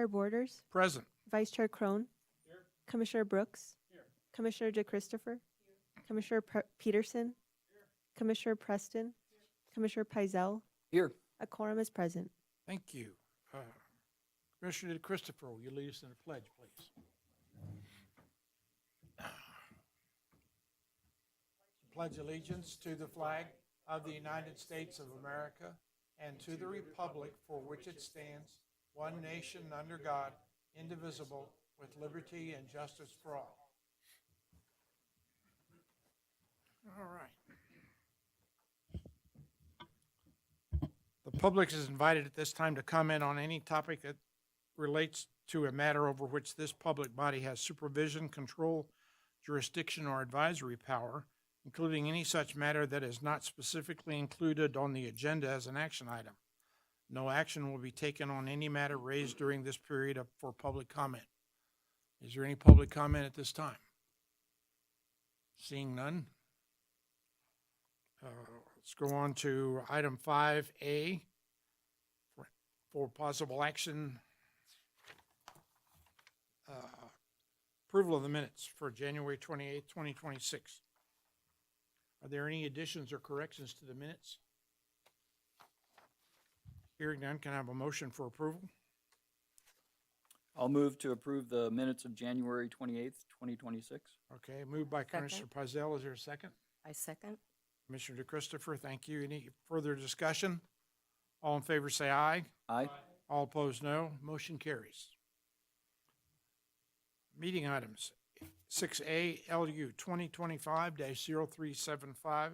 Chair Borders, Present. Vice Chair Crone, Commissioner Brooks, Commissioner DeChristopher, Commissioner Peterson, Commissioner Preston, Commissioner Pizell. Here. A quorum is present. Thank you. Commissioner DeChristopher, will you lead us in the pledge, please? Pledge allegiance to the flag of the United States of America and to the republic for which it stands, one nation under God, indivisible, with liberty and justice for all. All right. The public is invited at this time to comment on any topic that relates to a matter over which this public body has supervision, control, jurisdiction, or advisory power, including any such matter that is not specifically included on the agenda as an action item. No action will be taken on any matter raised during this period for public comment. Is there any public comment at this time? Seeing none. Let's go on to item 5A for possible action. Approval of the minutes for January 28th, 2026. Are there any additions or corrections to the minutes? Hearing none, can I have a motion for approval? I'll move to approve the minutes of January 28th, 2026. Okay, moved by Commissioner Pizell. Is there a second? I second. Commissioner DeChristopher, thank you. Any further discussion? All in favor say aye. Aye. All opposed, no. Motion carries. Meeting items. 6A, LU 2025-0375.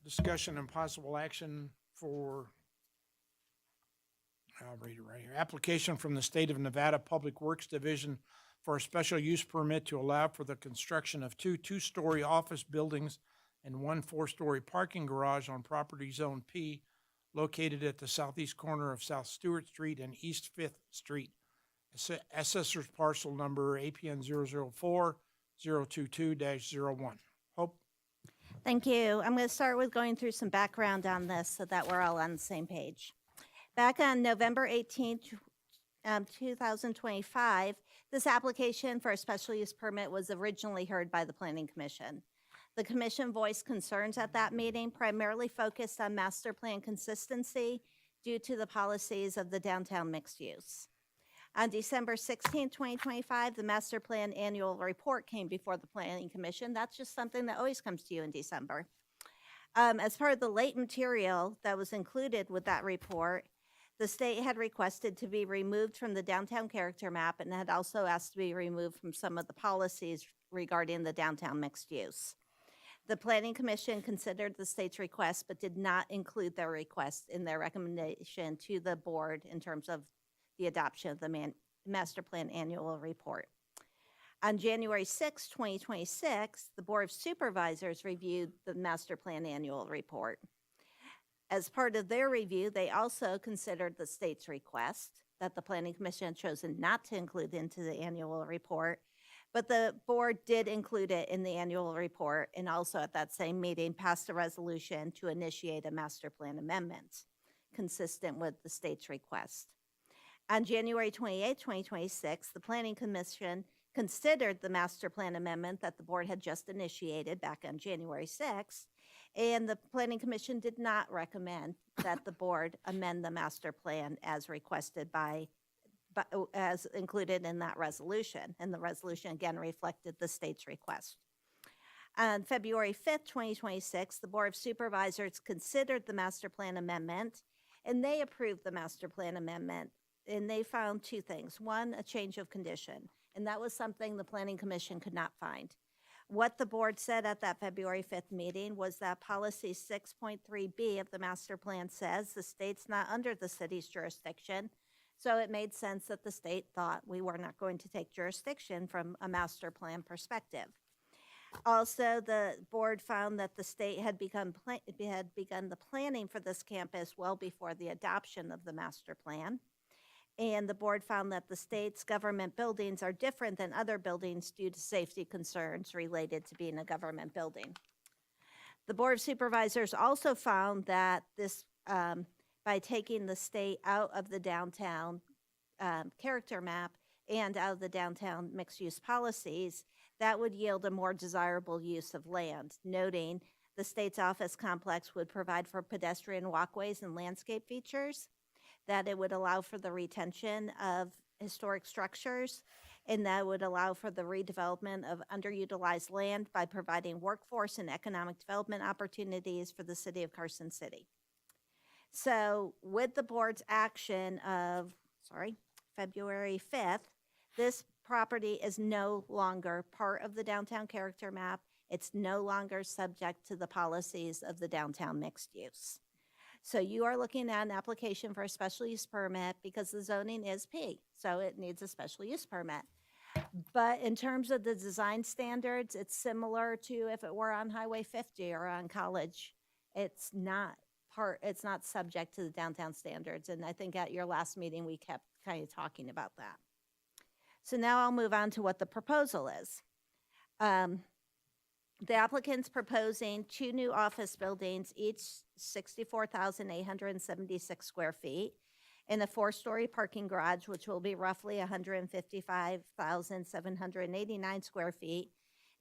Discussion and possible action for, I'll read it right here. Application from the State of Nevada Public Works Division for a special use permit to allow for the construction of two two-story office buildings and one four-story parking garage on property zone P located at the southeast corner of South Stewart Street and East 5th Street. Assessor's parcel number APN 004-022-01. Hope? Thank you. I'm going to start with going through some background on this so that we're all on the same page. Back on November 18th, 2025, this application for a special use permit was originally heard by the Planning Commission. The commission voiced concerns at that meeting, primarily focused on master plan consistency due to the policies of the downtown mixed use. On December 16, 2025, the master plan annual report came before the Planning Commission. That's just something that always comes to you in December. As part of the late material that was included with that report, the state had requested to be removed from the downtown character map and had also asked to be removed from some of the policies regarding the downtown mixed use. The Planning Commission considered the state's request but did not include their request in their recommendation to the board in terms of the adoption of the master plan annual report. On January 6, 2026, the Board of Supervisors reviewed the master plan annual report. As part of their review, they also considered the state's request that the Planning Commission had chosen not to include into the annual report, but the board did include it in the annual report and also at that same meeting passed a resolution to initiate a master plan amendment consistent with the state's request. On January 28, 2026, the Planning Commission considered the master plan amendment that the board had just initiated back on January 6th, and the Planning Commission did not recommend that the board amend the master plan as requested as included in that resolution, and the resolution again reflected the state's request. On February 5th, 2026, the Board of Supervisors considered the master plan amendment, and they approved the master plan amendment. And they found two things. One, a change of condition, and that was something the Planning Commission could not find. What the board said at that February 5th meeting was that policy 6.3B of the master plan says the state's not under the city's jurisdiction, so it made sense that the state thought we were not going to take jurisdiction from a master plan perspective. Also, the board found that the state had begun the planning for this campus well before the adoption of the master plan. And the board found that the state's government buildings are different than other buildings due to safety concerns related to being a government building. The Board of Supervisors also found that this, by taking the state out of the downtown character map and out of the downtown mixed-use policies, that would yield a more desirable use of land, noting the state's office complex would provide for pedestrian walkways and landscape features, that it would allow for the retention of historic structures, and that would allow for the redevelopment of underutilized land by providing workforce and economic development opportunities for the city of Carson City. So with the board's action of, February 5th, this property is no longer part of the downtown character map. It's no longer subject to the policies of the downtown mixed use. So you are looking at an application for a special use permit because the zoning is P, so it needs a special use permit. But in terms of the design standards, it's similar to if it were on Highway 50 or on College. It's not subject to the downtown standards. And I think at your last meeting, we kept kind of talking about that. So now I'll move on to what the proposal is. The applicant's proposing 2 new office buildings, each 64,876 square feet, and a 4-story parking garage, which will be roughly 155,789 square feet,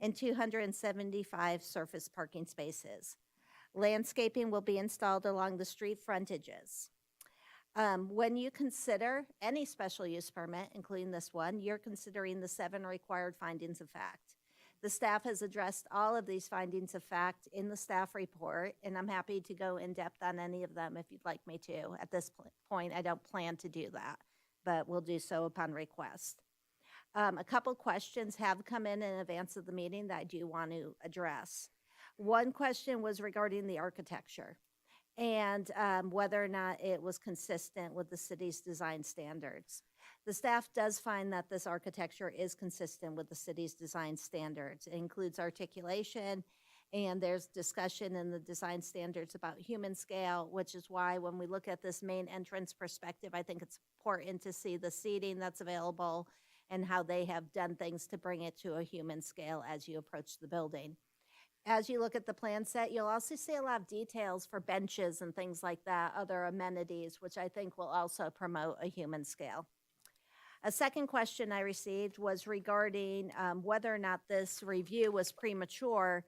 and 275 surface parking spaces. Landscaping will be installed along the street frontages. When you consider any special use permit, including this one, you're considering the 7 required findings of fact. The staff has addressed all of these findings of fact in the staff report, and I'm happy to go in depth on any of them if you'd like me to. At this point, I don't plan to do that, but we'll do so upon request. A couple questions have come in advance of the meeting that I do want to address. One question was regarding the architecture and whether or not it was consistent with the city's design standards. The staff does find that this architecture is consistent with the city's design standards. It includes articulation, and there's discussion in the design standards about human scale, which is why when we look at this main entrance perspective, I think it's important to see the seating that's available and how they have done things to bring it to a human scale as you approach the building. As you look at the plan set, you'll also see a lot of details for benches and things like that, other amenities, which I think will also promote a human scale. A second question I received was regarding whether or not this review was premature,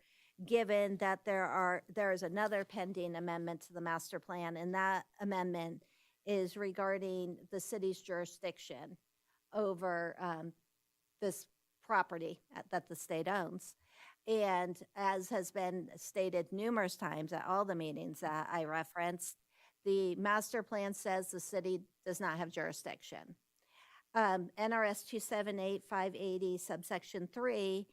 given that there is another pending amendment to the master plan, and that amendment is regarding the city's jurisdiction over this property that the state owns. And as has been stated numerous times at all the meetings that I referenced, the master plan says the city does not have jurisdiction. NRS 278-580 subsection 3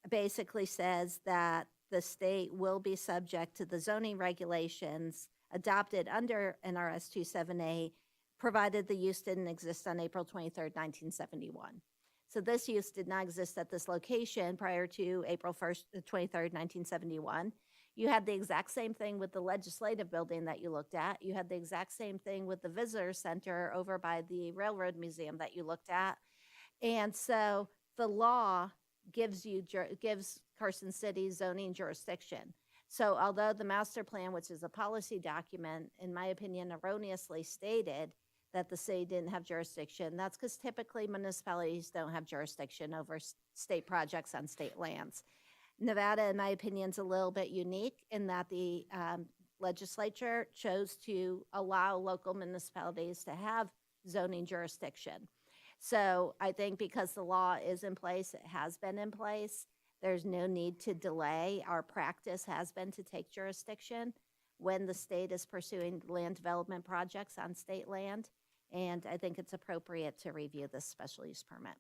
basically says that the state will be subject to the zoning regulations adopted under NRS 278, provided the use didn't exist on April 23rd, 1971. So this use did not exist at this location prior to April 1st, 23rd, 1971. You had the exact same thing with the legislative building that you looked at. You had the exact same thing with the visitor center over by the Railroad Museum that you looked at. And so the law gives Carson City zoning jurisdiction. So although the master plan, which is a policy document, in my opinion, erroneously stated that the city didn't have jurisdiction, that's because typically municipalities don't have jurisdiction over state projects on state lands. Nevada, in my opinion, is a little bit unique in that the legislature chose to allow local municipalities to have zoning jurisdiction. So I think because the law is in place, it has been in place, there's no need to delay. Our practice has been to take jurisdiction when the state is pursuing land development projects on state land. And I think it's appropriate to review this special use permit.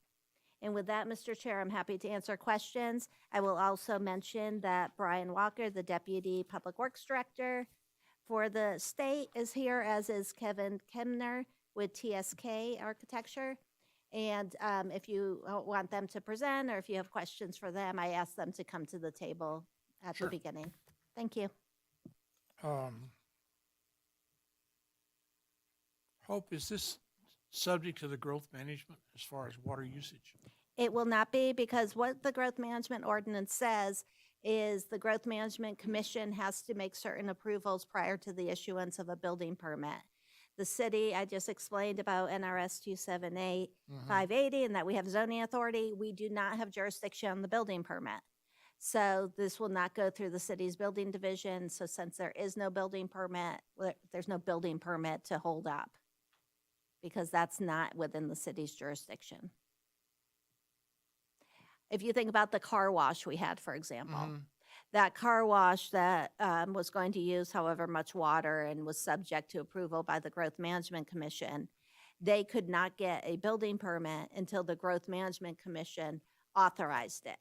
And with that, Mr. Chair, I'm happy to answer questions. I will also mention that Brian Walker, the Deputy Public Works Director for the state, is here, as is Kevin Kemner with TSK Architecture. And if you want them to present or if you have questions for them, I ask them to come to the table at Sure. the beginning. Thank you. Hope, is this subject to the growth management as far as water usage? It will not be, because what the growth management ordinance says is the Growth Management Commission has to make certain approvals prior to the issuance of a building permit. The city, I just explained about NRS 278, Mhm. 580, and that we have zoning authority. We do not have jurisdiction on the building permit. So this will not go through the city's building division. So since there is no building permit, there's no building permit to hold up because that's not within the city's jurisdiction. If you think about the car wash we had, for example, Mhm. that car wash that was going to use however much water and was subject to approval by the Growth Management Commission, they could not get a building permit until the Growth Management Commission authorized it.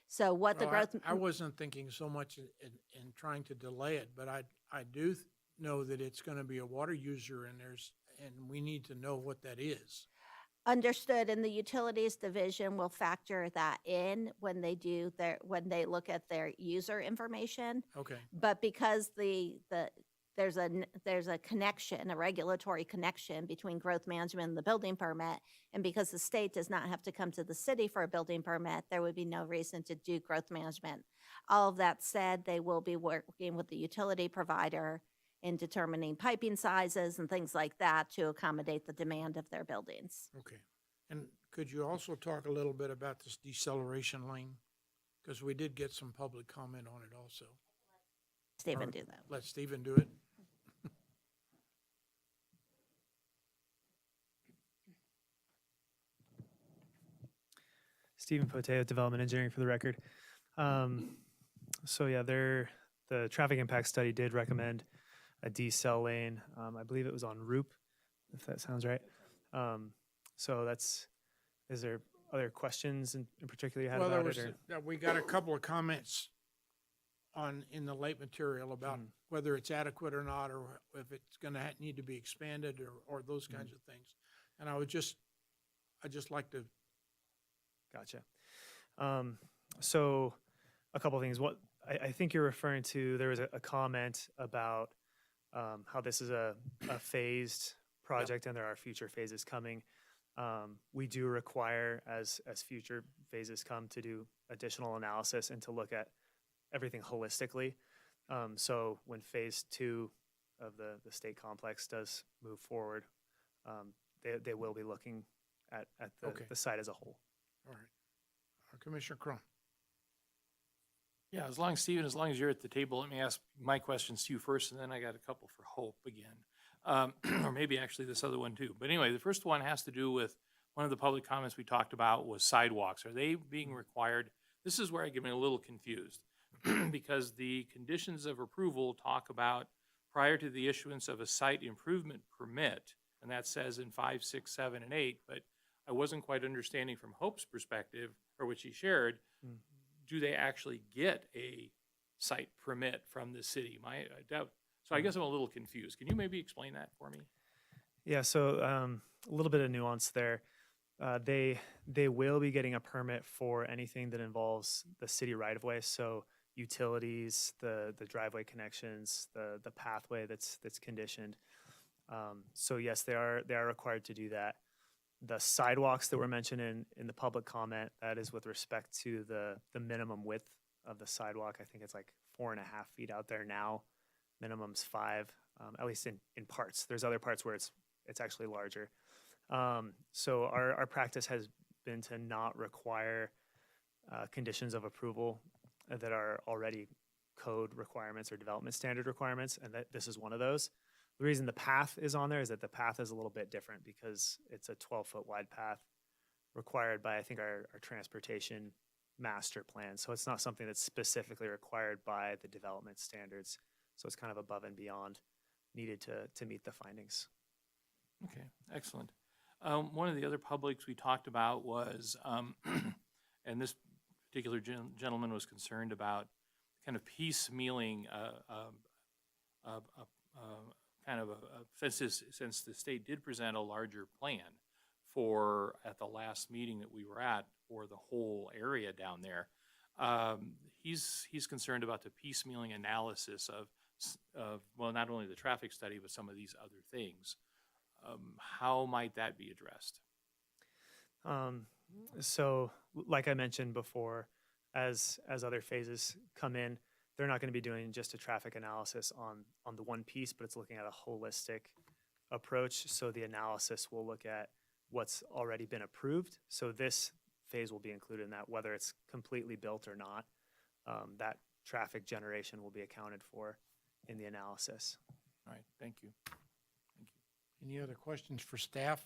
So what the Well, growth, I wasn't thinking so much in trying to delay it, but I do know that it's gonna be a water user and and we need to know what that is. understood, and the utilities division will factor that in when they look at their user information. Okay, But because there's a connection, a regulatory connection between growth management and the building permit, and because the state does not have to come to the city for a building permit, there would be no reason to do growth management. All of that said, they will be working with the utility provider in determining piping sizes and things like that to accommodate the demand of their buildings. okay. And could you also talk a little bit about this deceleration lane? Because we did get some public comment on it also. Stephen, Or do that. Let Stephen do it. Stephen Poteo, Development Engineering for the record. So yeah, the traffic impact study did recommend a decel lane. I believe it was on Roop, if that sounds right. So is there other questions in particular you had Well, there about was, it? Or? we got a couple of comments in the late material about whether it's adequate or not, or if it's gonna need to be expanded or those kinds of things. And I just like to, Gotcha. So a couple things. What I think you're referring to, there was a comment about how this is a phased project and there are future phases coming. We do require, as future phases come, to do additional analysis and to look at everything holistically. So when phase 2 of the state complex does move forward, they will be looking at Okay. the site as a whole. all right. Commissioner Crone. Yeah, as long as you're at the table, let me ask my questions to you first, and then I got a couple for Hope again. Or maybe actually this other one too. But anyway, the first one has to do with one of the public comments we talked about was sidewalks. Are they being required? This is where I get a little confused because the conditions of approval talk about prior to the issuance of a site improvement permit, and that says in 5, 6, 7, and 8, but I wasn't quite understanding from Hope's perspective, or what she shared, do they actually get a site permit from the city? So I guess I'm a little confused. Can you maybe explain that for me? Yeah, so a little bit of nuance there. They will be getting a permit for anything that involves the city right of way. So utilities, the driveway connections, the pathway that's conditioned. So yes, they are required to do that. The sidewalks that were mentioned in the public comment, that is with respect to the minimum width of the sidewalk. I think it's like 4.5 feet out there now. Minimum's 5, at least in parts. There's other parts where it's actually larger. So our practice has been to not require conditions of approval that are already code requirements or development standard requirements, and that this is one of those. The reason the path is on there is that the path is a little bit different because it's a 12-foot wide path required by, I think, our transportation master plan. So it's not something that's specifically required by the development standards. So it's kind of above and beyond needed to meet the findings. Okay, excellent. One of the other publics we talked about was, and this particular gentleman was concerned about kind of piecemealing since the state did present a larger plan at the last meeting that we were at for the whole area down there. He's concerned about the piecemealing analysis of well, not only the traffic study, but some of these other things. How might that be addressed? So like I mentioned before, as other phases come in, they're not going to be doing just a traffic analysis on the one piece, but it's looking at a holistic approach. So the analysis will look at what's already been approved. So this phase will be included in that, whether it's completely built or not. That traffic generation will be accounted for in the analysis. All right, thank you. Thank you. Any other questions for staff?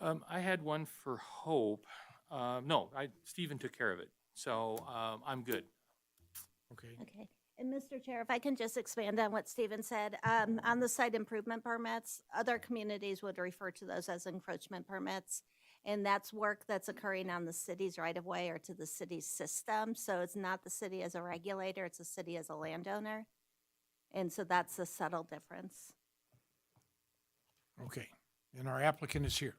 I had one for Hope. No, Stephen took care of it, so I'm good. Okay. Okay. And Mr. Chair, if I can just expand on what Stephen said, on the site improvement permits, other communities would refer to those as encroachment permits. And that's work that's occurring on the city's right-of-way or to the city's system. So it's not the city as a regulator, it's the city as a landowner. And so that's a subtle difference. Okay, and our applicant is here.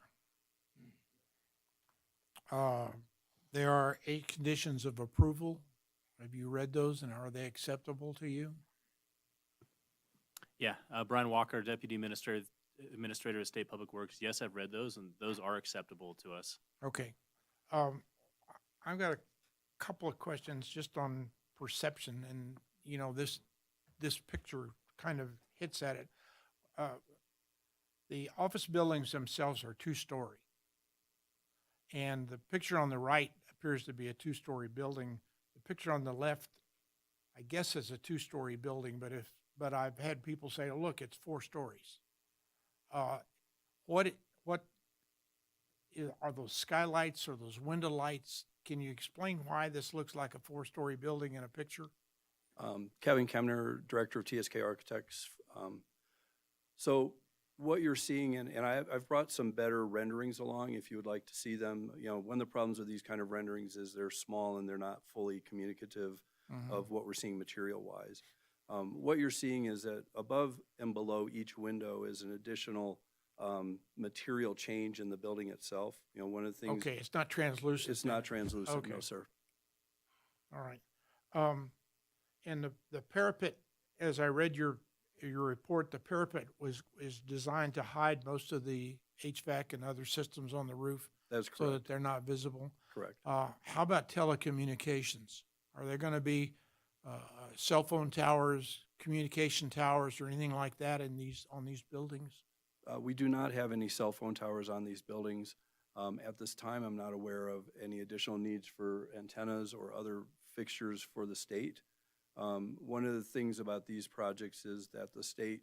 There are 8 conditions of approval. Have you read those, and are they acceptable to you? Yeah, Brian Walker, Deputy Administrator of State Public Works. Yes, I've read those, and those are acceptable to us. Okay. I've got a couple of questions just on perception, and, you know, this picture kind of hits at it. The office buildings themselves are 2-story. And the picture on the right appears to be a 2-story building. The picture on the left, I guess, is a 2-story building, but I've had people say, oh, look, it's 4 stories. Are those skylights or those window lights? Can you explain why this looks like a 4-story building in a picture? Kevin Kemner, Director of TSK Architects. So what you're seeing, and I've brought some better renderings along if you would like to see them. You know, one of the problems with these kind of renderings is they're small and they're not fully communicative of what we're seeing material-wise. What you're seeing is that above and below each window is an additional material change in the building itself. You know, one of the things. Okay, it's not translucent. It's not translucent, Okay. no, sir. All right. And the parapet, as I read your report, the parapet is designed to hide most of the HVAC and other systems on the roof That's so that correct. they're not visible. Correct. How about telecommunications? Are there going to be cell phone towers, communication towers, or anything like that on these buildings? We do not have any cell phone towers on these buildings. At this time, I'm not aware of any additional needs for antennas or other fixtures for the state. One of the things about these projects is that the state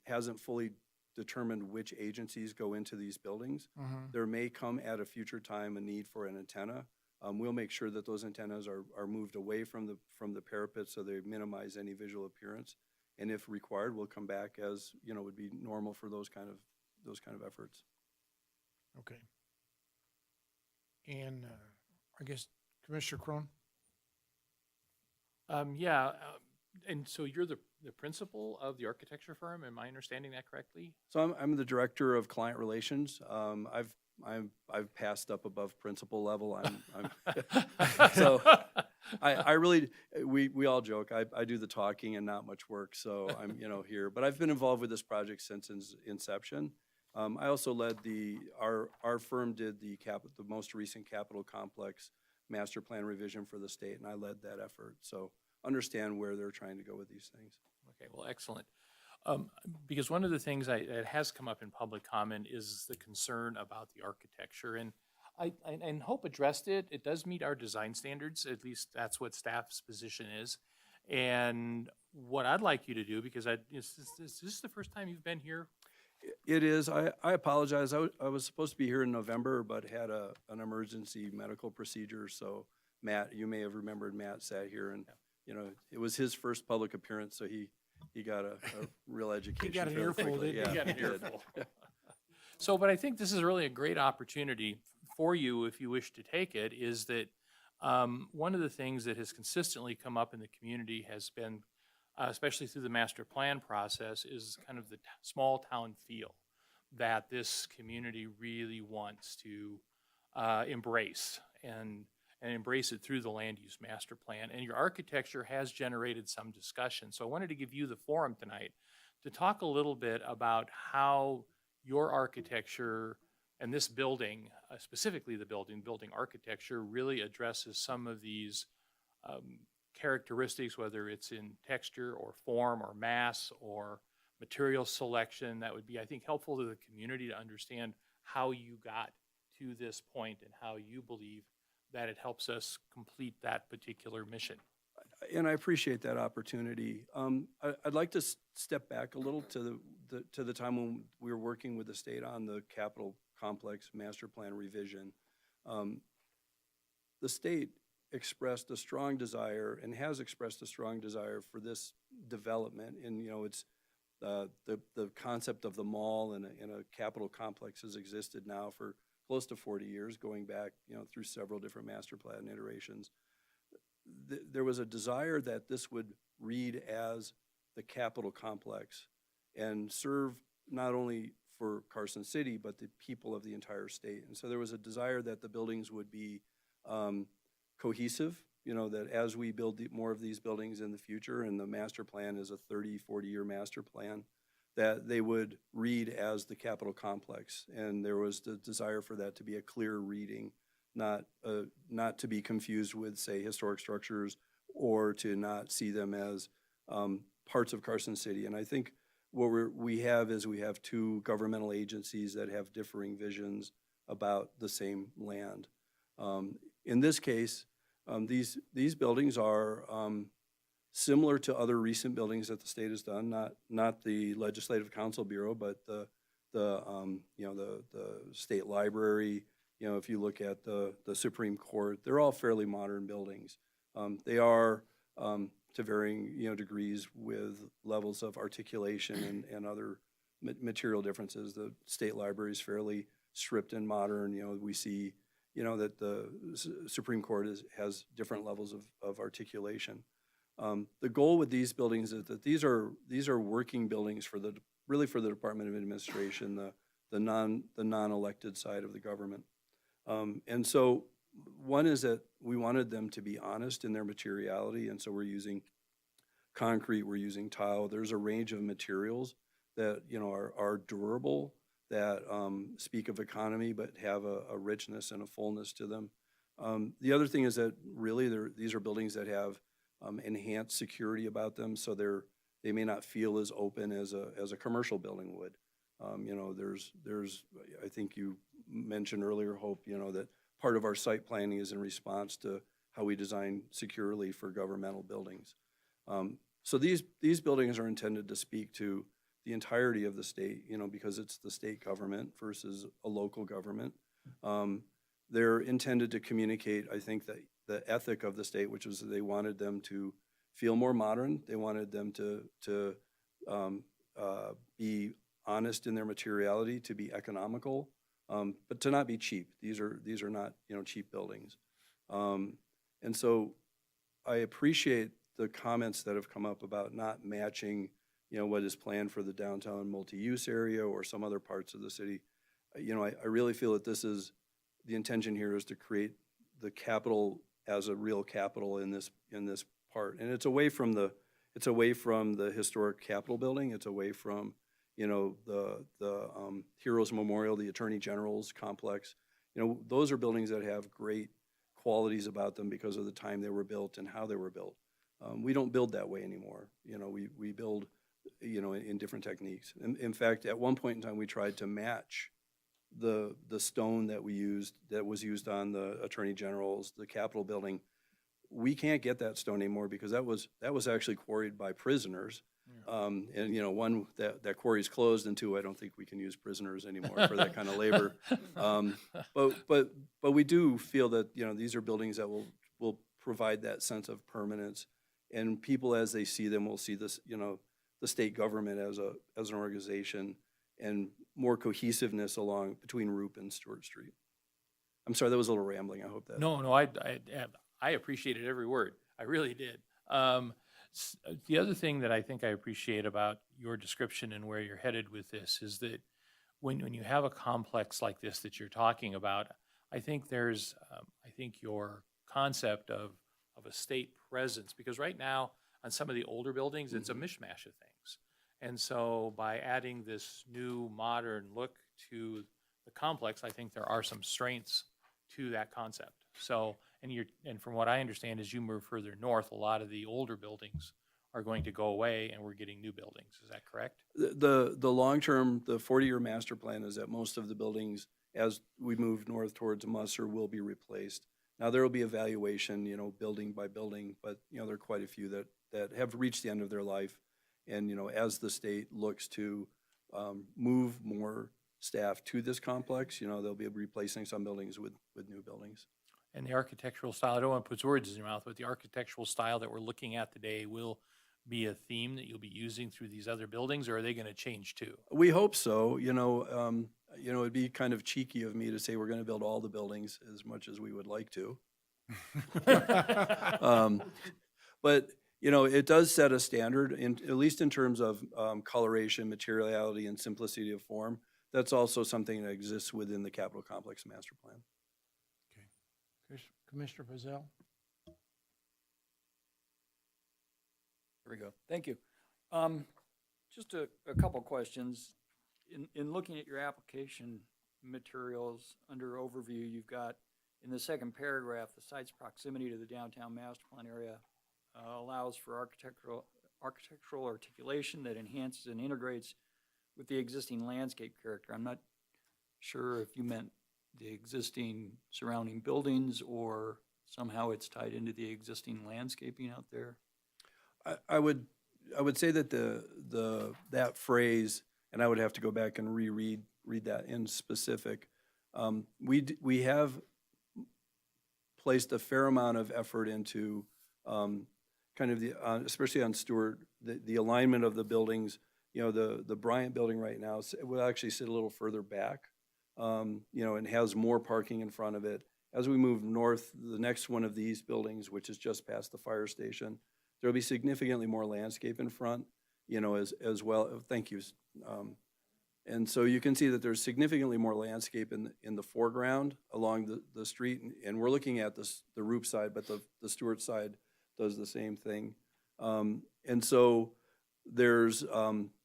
hasn't fully determined which agencies go into these buildings. There may come at a future time a need for an antenna. We'll make sure that those antennas are moved away from the parapet so they minimize any visual appearance. And if required, we'll come back as, you know, would be normal for those kind of efforts. Okay. And I guess Commissioner Crone? Yeah, and so you're the principal of the architecture firm, am I understanding that correctly? So I'm the director of client relations. I've passed up above principal level. So I really, we all joke. I do the talking and not much work. So I'm, you know, here, but I've been involved with this project since inception. I also led our firm did the most recent Capitol Complex master plan revision for the state, and I led that effort. So understand where they're trying to go with these things. Okay, well, excellent. Because one of the things that has come up in public comment is the concern about the architecture, and and Hope addressed it. It does meet our design standards, at least that's what staff's position is. And what I'd like you to do, because is this the first time you've been here? It is. I apologize. I was supposed to be here in November, but had an emergency medical procedure. So Matt, you may have remembered Matt sat here, and you know, it was his first public appearance, so he got a real education. He got an fairly earful, quickly. didn't he? Yeah, You got an he did. earful. So, but I think this is really a great opportunity for you, if you wish to take it, is that one of the things that has consistently come up in the community has been, especially through the master plan process, is kind of the small town feel that this community really wants to embrace and embrace it through the land use master plan. And your architecture has generated some discussion. So I wanted to give you the forum tonight to talk a little bit about how your architecture and this building, specifically the building architecture, really addresses some of these characteristics, whether it's in texture or form or mass or material selection that would be, I think, helpful to the community to understand how you got to this point and how you believe that it helps us complete that particular mission. And I appreciate that opportunity. I'd like to step back a little to the time when we were working with the state on the Capitol Complex Master Plan revision. The state expressed a strong desire and has expressed a strong desire for this development. And, it's the concept of the mall and a Capitol complex has existed now for close to 40 years, going back, through several different master plan iterations. There was a desire that this would read as the Capitol complex and serve not only for Carson City, but the people of the entire state. And so there was a desire that the buildings would be cohesive, that as we build more of these buildings in the future, and the master plan is a 30, 40-year master plan, that they would read as the Capitol complex. And there was the desire for that to be a clear reading, not to be confused with, say, historic structures, or to not see them as parts of Carson City. And I think what we have two governmental agencies that have differing visions about the same land. In this case, these buildings are similar to other recent buildings that the state has done, not the Legislative Council Bureau, but the state library. If you look at the Supreme Court, they're all fairly modern buildings. They are to varying degrees with levels of articulation and other material differences. The state library is fairly stripped and modern. We see that the Supreme Court has different levels of articulation. The goal with these buildings is that these are working buildings for the Department of Administration, the non-elected side of the government. And so one is that we wanted them to be honest in their materiality, and so we're using concrete, we're using tile. There's a range of materials that are durable, that speak of economy but have a richness and a fullness to them. The other thing is that really these are buildings that have enhanced security about them, so they may not feel as open as a commercial building would. There's I think you mentioned earlier, Hope, that part of our site planning is in response to how we design securely for governmental buildings. So these buildings are intended to speak to the entirety of the state, because it's the state government versus a local government. They're intended to communicate, I think, that the ethic of the state, which was they wanted them to feel more modern. They wanted them to be honest in their materiality, to be economical, but to not be cheap. These are not cheap buildings. And so I appreciate the comments that have come up about not matching what is planned for the downtown multi-use area or some other parts of the city. I really feel that the intention here is to create the Capitol as a real Capitol in this part, and it's away from the historic Capitol building. It's away from the Heroes Memorial, the Attorney General's complex. Those are buildings that have great qualities about them because of the time they were built and how they were built. We don't build that way anymore. We build in different techniques. In fact, at one point in time, we tried to match the stone that was used on the Attorney General's, the Capitol building. We can't get that stone anymore because that was actually quarried by prisoners. And one, that quarry is closed, and two, I don't think we can use prisoners anymore for that kind of labor. But we do feel that these are buildings that will provide that sense of permanence, and people as they see them will see this the state government as an organization and more cohesiveness between Roop and Stewart Street. I'm sorry, that was a little rambling. I hope that. No, I appreciated every word. I really did. The other thing that I think I appreciate about your description and where you're headed with this is that when you have a complex like this that you're talking about, I think your concept of a state presence, because right now on some of the older buildings, it's a mishmash of things. And so by adding this new modern look to the complex, I think there are some strengths to that concept. So, and from what I understand, as you move further north, a lot of the older buildings are going to go away and we're getting new buildings. Is that correct? The long-term, the 40-year master plan is that most of the buildings, as we move north towards Musser, will be replaced. Now, there will be evaluation, building by building, but, there are quite a few that have reached the end of their life. And, as the state looks to move more staff to this complex, they'll be replacing some buildings with new buildings. And the architectural style, I don't want to put words in your mouth, but the architectural style that we're looking at today will be a theme that you'll be using through these other buildings, or are they going to change too? We hope so. It'd be kind of cheeky of me to say we're going to build all the buildings as much as we would like to. But, it does set a standard, at least in terms of coloration, materiality, and simplicity of form. That's also something that exists within the Capitol Complex Master Plan. Commissioner Fazell? There we go. Thank you. Just a couple questions. In looking at your application materials under overview, you've got in the second paragraph, the site's proximity to the downtown master plan area allows for architectural articulation that enhances and integrates with the existing landscape character. I'm not sure if you meant the existing surrounding buildings or somehow it's tied into the existing landscaping out there. I would say that that phrase, and I would have to go back and read that in specific. We have placed a fair amount of effort into kind of especially on Stewart, the alignment of the buildings. The Bryant building right now will actually sit a little further back, and has more parking in front of it. As we move north, the next one of these buildings, which is just past the fire station, there'll be significantly more landscape in front, as well. Thank you. And so you can see that there's significantly more landscape in the foreground along the street, and we're looking at the Roop side, but the Stewart side does the same thing. And so there's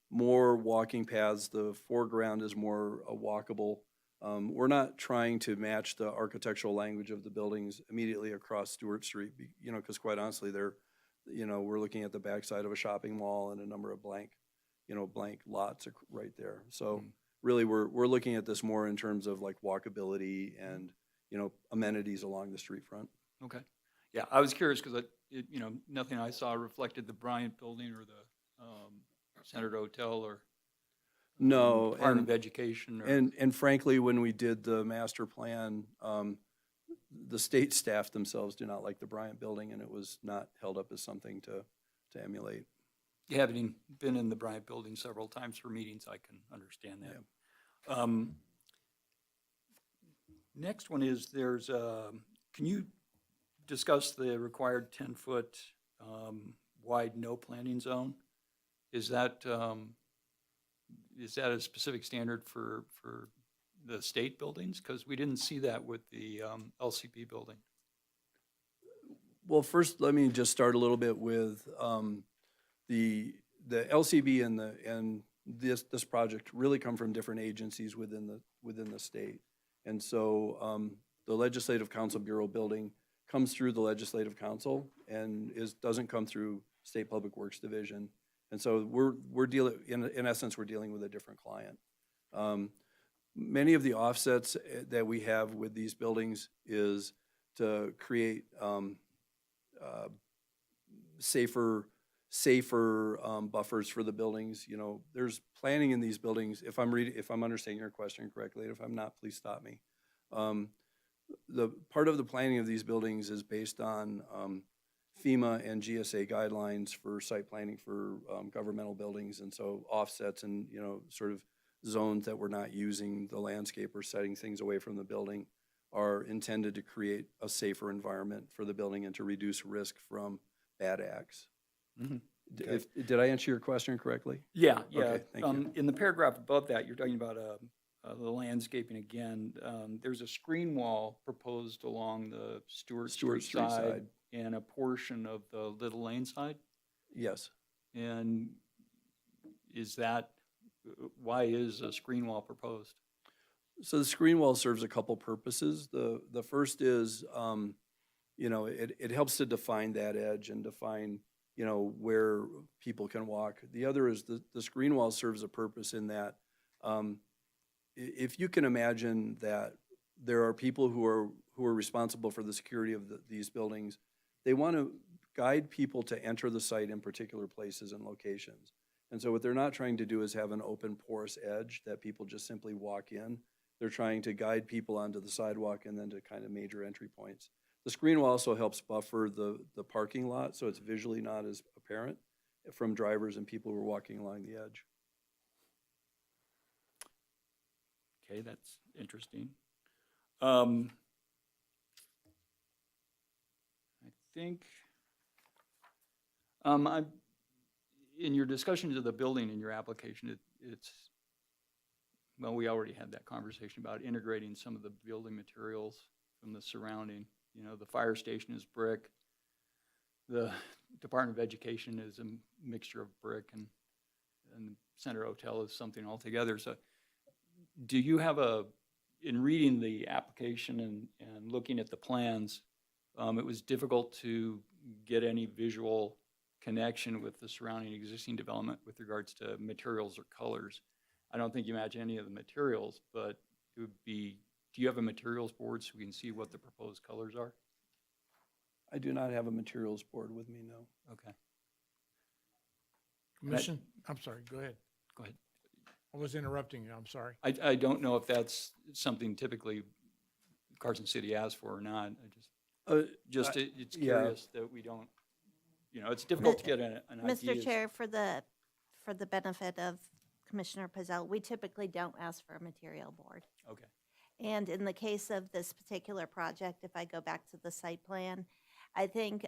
more walking paths. The foreground is more walkable. We're not trying to match the architectural language of the buildings immediately across Stewart Street, because quite honestly, we're looking at the backside of a shopping mall and a number of blank lots right there. So really, we're looking at this more in terms of like walkability and, amenities along the street front. Okay. Yeah, I was curious because nothing I saw reflected the Bryant building or the Senator Hotel or No, Department of Education. Or, and frankly, when we did the master plan, the state staff themselves do not like the Bryant building, and it was not held up as something to emulate. you having been in the Bryant building several times for meetings, I can understand that. Yeah. Next one is can you discuss the required 10-foot wide no planting zone? Is that a specific standard for the state buildings? Because we didn't see that with the LCP building. Well, first, let me just start a little bit with the LCB and this project really come from different agencies within the state. And so the Legislative Council Bureau building comes through the Legislative Council and doesn't come through State Public Works Division. And so we're dealing, in essence, we're dealing with a different client. Many of the offsets that we have with these buildings is to create safer buffers for the buildings. There's planning in these buildings. If I'm understanding your question correctly, if I'm not, please stop me. The part of the planning of these buildings is based on FEMA and GSA guidelines for site planning for governmental buildings, and so offsets and sort of zones that we're not using the landscape or setting things away from the building are intended to create a safer environment for the building and to reduce risk from bad acts. Mm-hmm. Okay. Did I answer your question correctly? Yeah. Okay, thank you. In the paragraph above that, you're talking about the landscaping again. There's a screen wall proposed along the Stewart Street side and a portion of the Little Lane side. Yes. And why is a screen wall proposed? So the screen wall serves a couple purposes. The first is, it helps to define that edge and define you know, where people can walk. The other is the screen wall serves a purpose in that, if you can imagine that there are people who are responsible for the security of these buildings, they want to guide people to enter the site in particular places and locations. And so what they're not trying to do is have an open porous edge that people just simply walk in. They're trying to guide people onto the sidewalk and then to kind of major entry points. The screen wall also helps buffer the parking lot, so it's visually not as apparent from drivers and people who are walking along the edge. Okay, that's interesting. I think, in your discussions of the building in your application, well, we already had that conversation about integrating some of the building materials from the surrounding. You know, the fire station is brick. The Department of Education is a mixture of brick, and the Center Hotel is something altogether. So do you have in reading the application and looking at the plans, it was difficult to get any visual connection with the surrounding existing development with regards to materials or colors. I don't think you match any of the materials, but it would be, do you have a materials board so we can see what the proposed colors are? I do not have a materials board with me, no. Okay, Commission, I'm sorry, go ahead. go ahead. I was interrupting you, I'm sorry. I don't know if that's something typically Carson City asks for or not. It's yeah. curious that we don't, you know, it's difficult to get an idea. Mr. Chair, for the benefit of Commissioner Pizzell, we typically don't ask for a material board. Okay, And in the case of this particular project, if I go back to the site plan, I think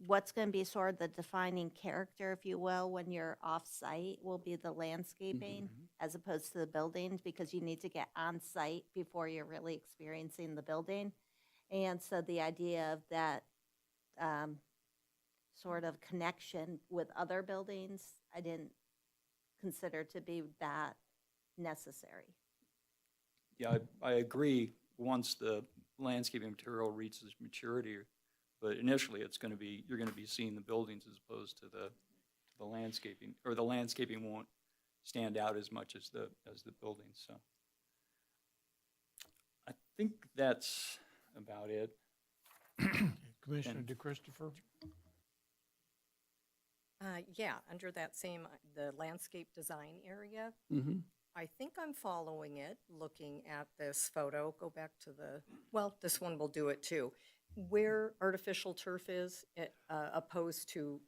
what's going to be sort of the defining character, if you will, when you're off-site will be the landscaping as opposed to the buildings, because you need to get on-site before you're really experiencing the building. And so the idea of that sort of connection with other buildings, I didn't consider to be that necessary. yeah, I agree, once the landscaping material reaches maturity, but initially it's gonna be, you're gonna be seeing the buildings as opposed to the landscaping, or the landscaping won't stand out as much as the buildings, so. I think that's about it. Commissioner And- DeChristopher? Yeah, under that same, the landscape design area, Mm-hmm. I think I'm following it, looking at this photo. Go back to well, this one will do it too. Where artificial turf is, opposed to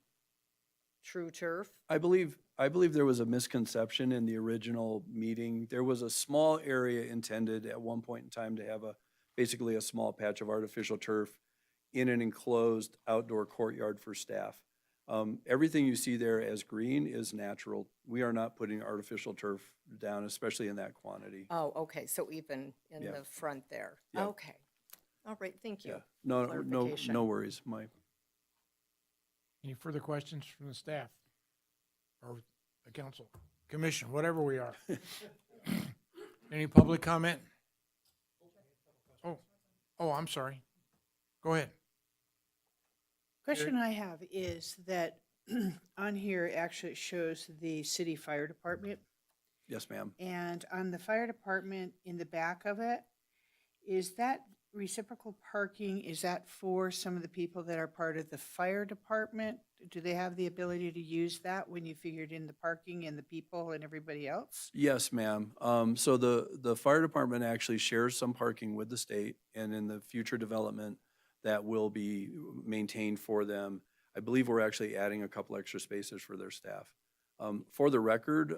true turf. I believe there was a misconception in the original meeting. There was a small area intended at one point in time to have basically a small patch of artificial turf in an enclosed outdoor courtyard for staff. Everything you see there as green is natural. We are not putting artificial turf down, especially in that quantity. Oh, okay, so even in Yeah. the front there. Yeah. Okay. All right, thank you. Yeah, no Clarification. worries, Mike. Any further questions from the staff or the council, commission, whatever we are? Any public comment? Oh, I'm sorry. Go ahead. Question I have is that on here actually it shows the city fire department, Yes, ma'am. and on the fire department in the back of it, is that reciprocal parking, is that for some of the people that are part of the fire department? Do they have the ability to use that when you figured in the parking and the people and everybody else? Yes, ma'am. So the fire department actually shares some parking with the state, and in the future development, that will be maintained for them. I believe we're actually adding a couple extra spaces for their staff. For the record,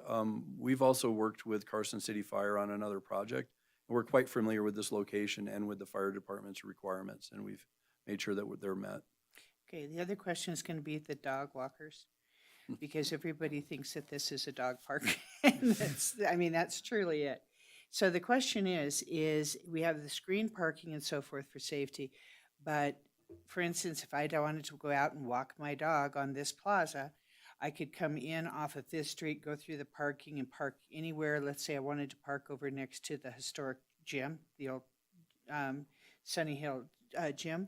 we've also worked with Carson City Fire on another project. We're quite familiar with this location and with the fire department's requirements, and we've made sure that they're met. Okay, the other question is gonna be the dog walkers, because everybody thinks that this is a dog park. And that's truly it. So the question is we have the screen parking and so forth for safety, but for instance, if I wanted to go out and walk my dog on this plaza, I could come in off of this street, go through the parking and park anywhere. Let's say I wanted to park over next to the historic gym, the old Sunny Hill gym.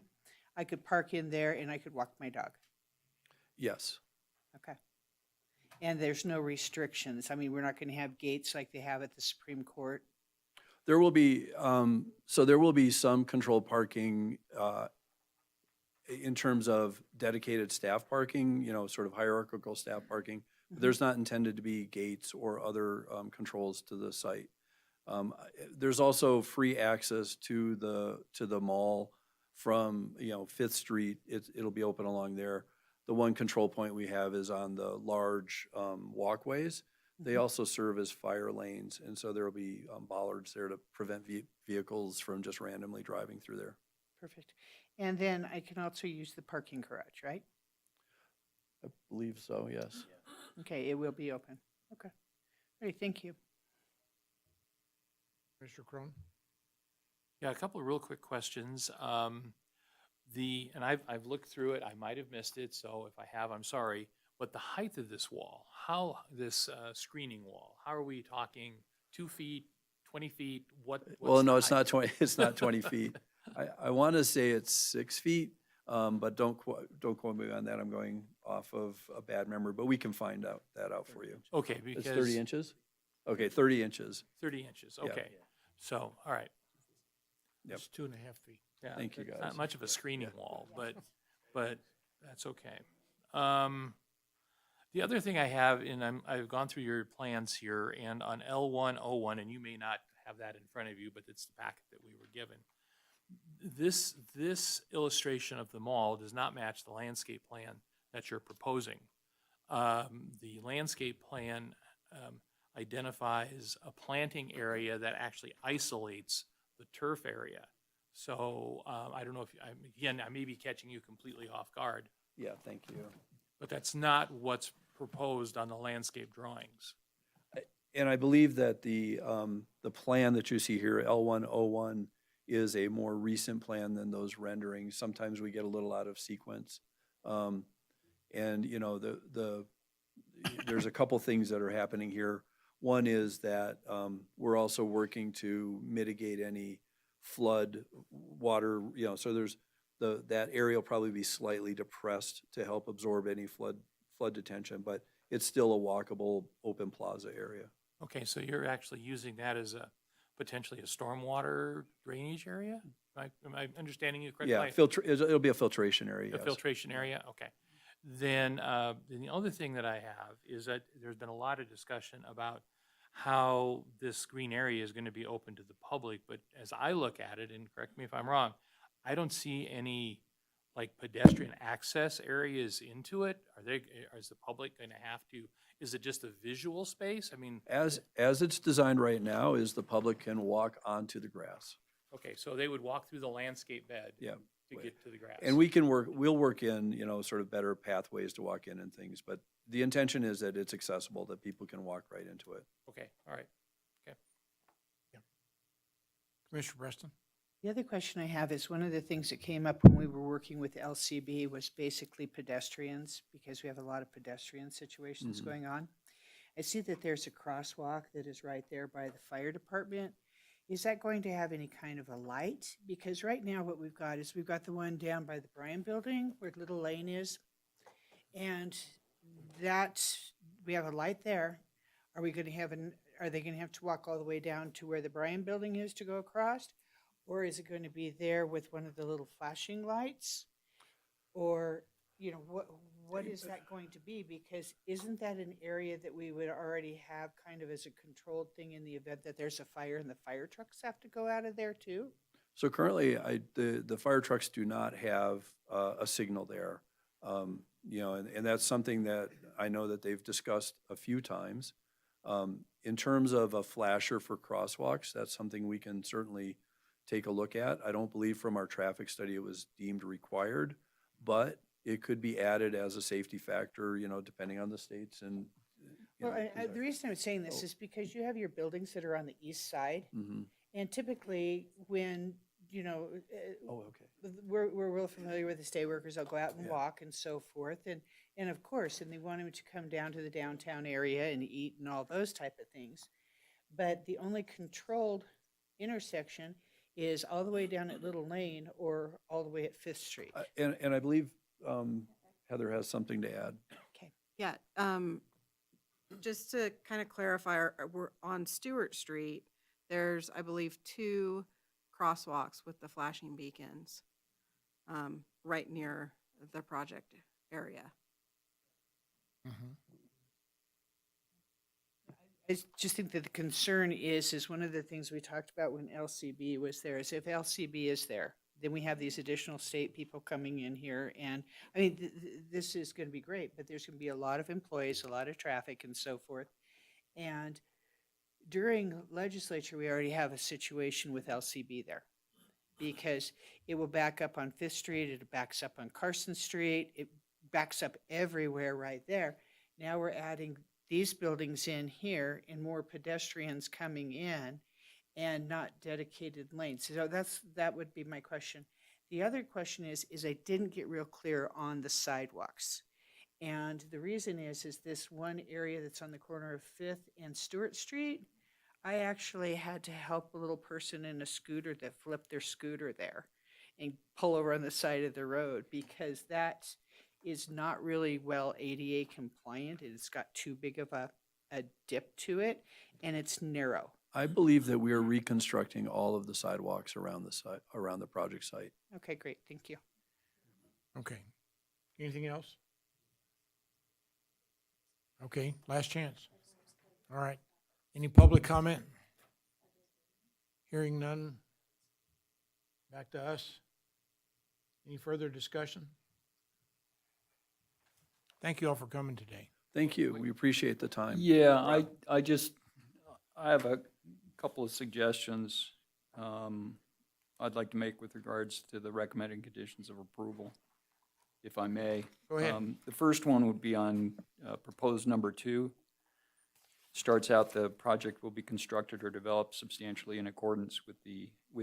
I could park in there and I could walk my dog. Yes. Okay. And there's no restrictions. I mean, we're not going to have gates like they have at the Supreme Court. There will be, so there will be some controlled parking, in terms of dedicated staff parking, sort of hierarchical staff parking. But there's not intended to be gates or other, controls to the site. There's also free access to the mall from, Fifth Street. It'll be open along there. The one control point we have is on the large, walkways. They also serve as fire lanes, and so there will be, bollards there to prevent vehicles from just randomly driving through there. Perfect. And then I can also use the parking garage, right? I believe so, yes. Okay, it will be open. Okay. All right, thank you. Commissioner Crone? Yeah, a couple of real quick questions. And I've looked through it, I might have missed it, so if I have, I'm sorry. But the height of this wall, this screening wall, how are we talking? 2 feet, 20 feet? What's Well, no, the it's height? not 20, it's not 20 feet. I want to say it's 6 feet, but don't quote me on that. I'm going off of a bad memory, but we can find that out for you. Okay, It's because. 30 inches? Okay, 30 inches. 30 inches, Yeah. okay. So, all right, Yep. It's 2.5 feet. yeah. Thank you, it's guys. Not much of a screening wall, but that's okay. The other thing I have, and I've gone through your plans here, and on L101, and you may not have that in front of you, but it's the packet that we were given. This illustration of the mall does not match the landscape plan that you're proposing. The landscape plan identifies a planting area that actually isolates the turf area. So I don't know if, again, I may be catching you completely off guard, Yeah, thank you. but that's not what's proposed on the landscape drawings. And I believe that the plan that you see here, L101, is a more recent plan than those renderings. Sometimes we get a little out of sequence. And, there's a couple things that are happening here. One is that we're also working to mitigate any flood water, so there's that area will probably be slightly depressed to help absorb any flood detention, but it's still a walkable open plaza area. Okay, so you're actually using that as potentially a stormwater drainage area? Am I understanding you correctly? Yeah, it'll be a filtration area, A yes. filtration area, okay. Then the other thing that I have is that there's been a lot of discussion about how this green area is going to be open to the public, but as I look at it, and correct me if I'm wrong, I don't see any like pedestrian access areas into it. Is the public going to have to, is it just a visual space? I mean, As it's designed right now, is the public can walk onto the grass. okay, so they would walk through the landscape bed Yeah. to get to the grass. And we'll work in, sort of better pathways to walk in and things, but the intention is that it's accessible, that people can walk right into it. Okay, all right. Commissioner Preston? The other question I have is one of the things that came up when we were working with LCB was basically pedestrians, because we have a lot of pedestrian situations Mhm. going on. I see that there's a crosswalk that is right there by the fire department. Is that going to have any kind of a light? Because right now what we've got is we've got the one down by the Bryan Building where Little Lane is. And we have a light there. Are we going to have are they going to have to walk all the way down to where the Bryan Building is to go across? Or is it going to be there with one of the little flashing lights? Or, what is that going to be? Because isn't that an area that we would already have kind of as a controlled thing in the event that there's a fire and the fire trucks have to go out of there too? So currently, the fire trucks do not have a signal there. And that's something that I know that they've discussed a few times. In terms of a flasher for crosswalks, that's something we can certainly take a look at. I don't believe from our traffic study it was deemed required, but it could be added as a safety factor, depending on the states and. Well, the reason I'm saying this is because you have your buildings that are on the east side. Mm-hmm. And typically when, Oh, okay. we're real familiar with the stay workers, they'll go out and Yeah. walk and so forth. And of course, and they want them to come down to the downtown area and eat and all those type of things. But the only controlled intersection is all the way down at Little Lane or all the way at Fifth Street. And I believe, Heather has something to add. Okay. Yeah, just to kind of clarify, we're on Stewart Street. There's, I believe, 2 crosswalks with the flashing beacons right near the project area. I just think that the concern is one of the things we talked about when LCB was there, is if LCB is there, then we have these additional state people coming in here, and, I mean, this is gonna be great, but there's gonna be a lot of employees, a lot of traffic and so forth. And during legislature, we already have a situation with LCB there. Because it will back up on Fifth Street, it backs up on Carson Street, it backs up everywhere right there. Now we're adding these buildings in here and more pedestrians coming in and not dedicated lanes. So that would be my question. The other question is I didn't get real clear on the sidewalks. And the reason is this one area that's on the corner of Fifth and Stewart Street, I actually had to help a little person in a scooter that flipped their scooter there and pull over on the side of the road, because that is not really well ADA compliant. It's got too big of a dip to it, and it's narrow. I believe that we are reconstructing all of the sidewalks around the site, around the project site. Okay, great, thank you. Okay. Anything else? Okay, last chance. All right. Any public comment? Hearing none. Back to us. Any further discussion? Thank you all for coming today. Thank you. We appreciate the time. Yeah, I have a couple of suggestions I'd like to make with regards to the recommended conditions of approval, if I may. Go ahead. The first one would be on proposed number 2. Starts out, the project will be constructed or developed substantially in accordance with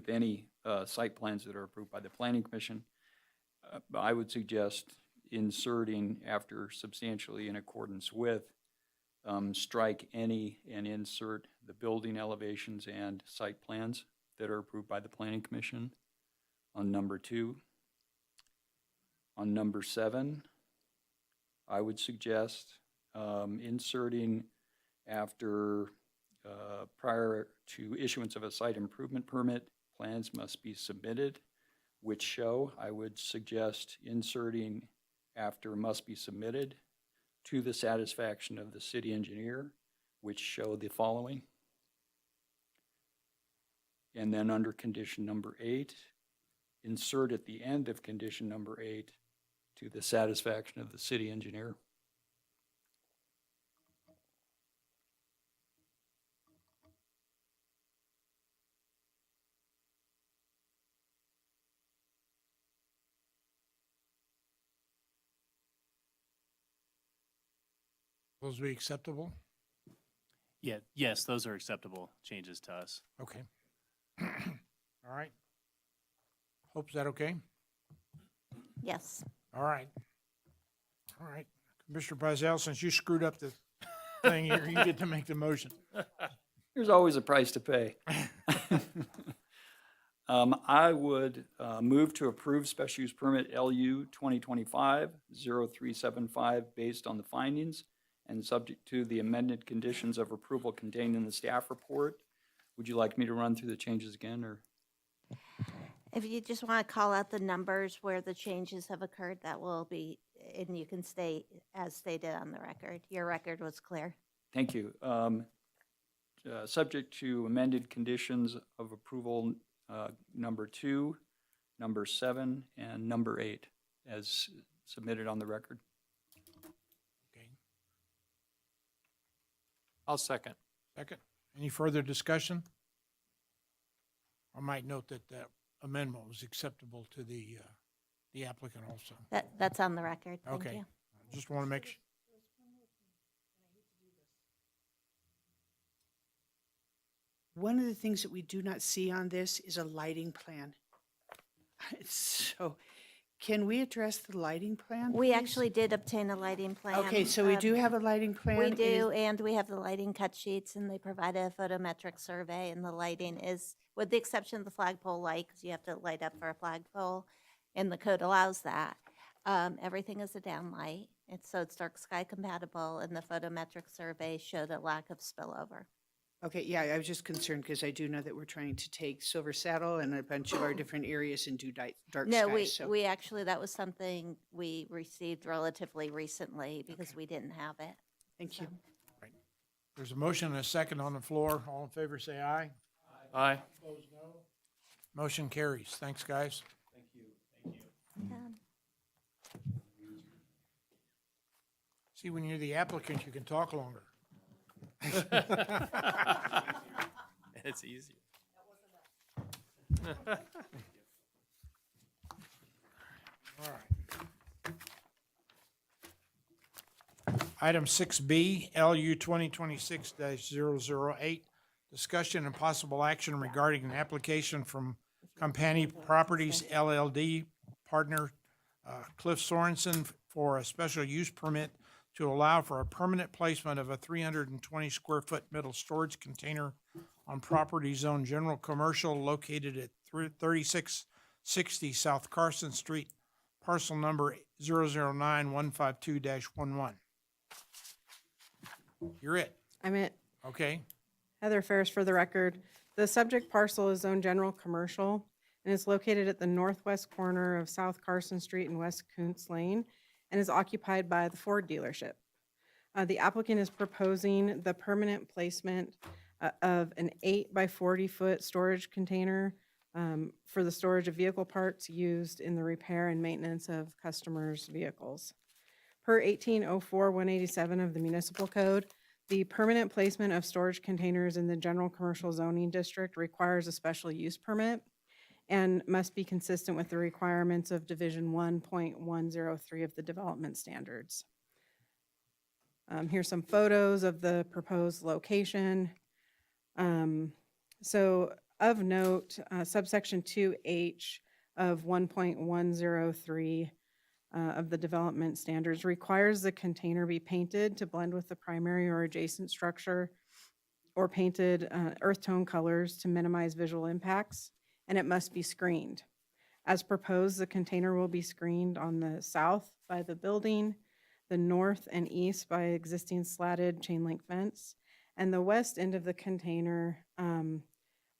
any site plans that are approved by the Planning Commission. I would suggest inserting after substantially in accordance with, strike any and insert the building elevations and site plans that are approved by the Planning Commission on number 2. On number 7, I would suggest inserting after prior to issuance of a site improvement permit, plans must be submitted, which show, I would suggest inserting after must be submitted to the satisfaction of the city engineer, which show the following. And then under condition number 8, insert at the end of condition number 8 to the satisfaction of the city engineer. Those be acceptable? Yeah, yes, those are acceptable changes to us. Okay. All right. Hope, is that okay? Yes. All right. All right. Commissioner Pizell, since you screwed up the thing here, you get to make the motion. There's always a price to pay. I would move to approve special use permit LU 2025-0375 based on the findings and subject to the amended conditions of approval contained in the staff report. Would you like me to run through the changes again, or? If you just want to call out the numbers where the changes have occurred, that will be, and you can state as stated on the record. Your record was clear. Thank you. Subject to amended conditions of approval, number 2, number 7, and number 8, as submitted on the record. Okay. I'll second. Second. Any further discussion? I might note that that amendment was acceptable to the applicant also. That's on the record. Thank Okay. you. Just want to make sure. One of the things that we do not see on this is a lighting plan. So, can we address the lighting plan? We please? actually did obtain a lighting plan. Okay, so we do have a lighting plan? We Is- do, and we have the lighting cut sheets, and they provided a photometric survey, and the lighting is, with the exception of the flagpole light, because you have to light up for a flagpole, and the code allows that. Everything is a downlight. It's dark sky compatible, and the photometric survey showed a lack of spillover. Okay, yeah, I was just concerned because I do know that we're trying to take Silver Saddle and a bunch of our different areas and do dark No, skies, so. we actually, that was something we received relatively recently because Okay. we didn't have it. Thank you. So. There's a motion and a second on the floor. All in favor, say aye. Aye. Opposed, no. Motion carries. Thanks, guys. Yeah. See, when you're the applicant, you can talk longer. It's easy. All right. Item 6B, LU 2026-008, discussion and possible action regarding an application from Company Properties LLD partner Cliff Sorensen for a special use permit to allow for a permanent placement of a 320 square foot metal storage container on property zone general commercial located at 3660 South Carson Street, parcel number 009-152-11. You're it. I'm it. Okay. Heather Ferris for the record. The subject parcel is zone general commercial and is located at the northwest corner of South Carson Street and West Kuntz Lane and is occupied by the Ford dealership. The applicant is proposing the permanent placement of an 8 by 40 foot storage container for the storage of vehicle parts used in the repair and maintenance of customers' vehicles. Per 1804-187 of the municipal code, the permanent placement of storage containers in the general commercial zoning district requires a special use permit and must be consistent with the requirements of Division 1.103 of the development standards. Here's some photos of the proposed location. So of note, subsection 2H of 1.103 of the development standards requires the container be painted to blend with the primary or adjacent structure or painted earth tone colors to minimize visual impacts, and it must be screened. As proposed, the container will be screened on the south by the building, the north and east by existing slatted chain link fence, and the west end of the container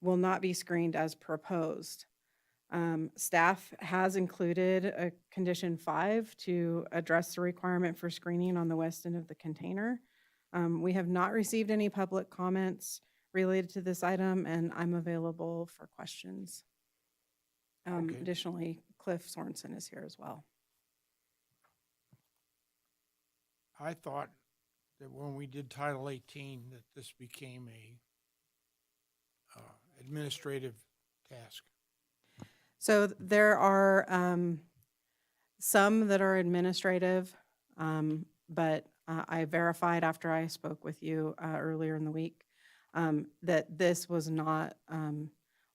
will not be screened as proposed. Staff has included a condition 5 to address the requirement for screening on the west end of the container. We have not received any public comments related to this item, and I'm available for questions. Okay. Additionally, Cliff Sorensen is here as well. I thought that when we did Title 18, that this became a administrative task. So there are some that are administrative, but I verified after I spoke with you earlier in the week that this was not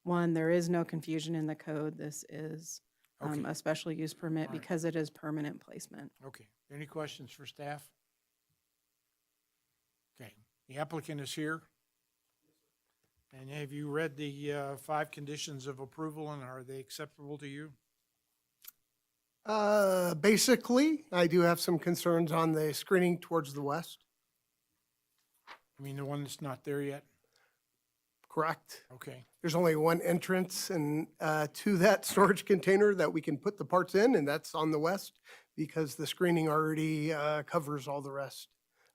one. There is no confusion in the code. This is Okay. a special use permit All right. because it is permanent placement. Okay. Any questions for staff? Okay. The applicant is here. And have you read the 5 conditions of approval, and are they acceptable to you? Basically, I do have some concerns on the screening towards the west. I mean, the one that's not there yet? Correct. Okay. There's only one entrance and to that storage container that we can put the parts in, and that's on the west because the screening already covers all the rest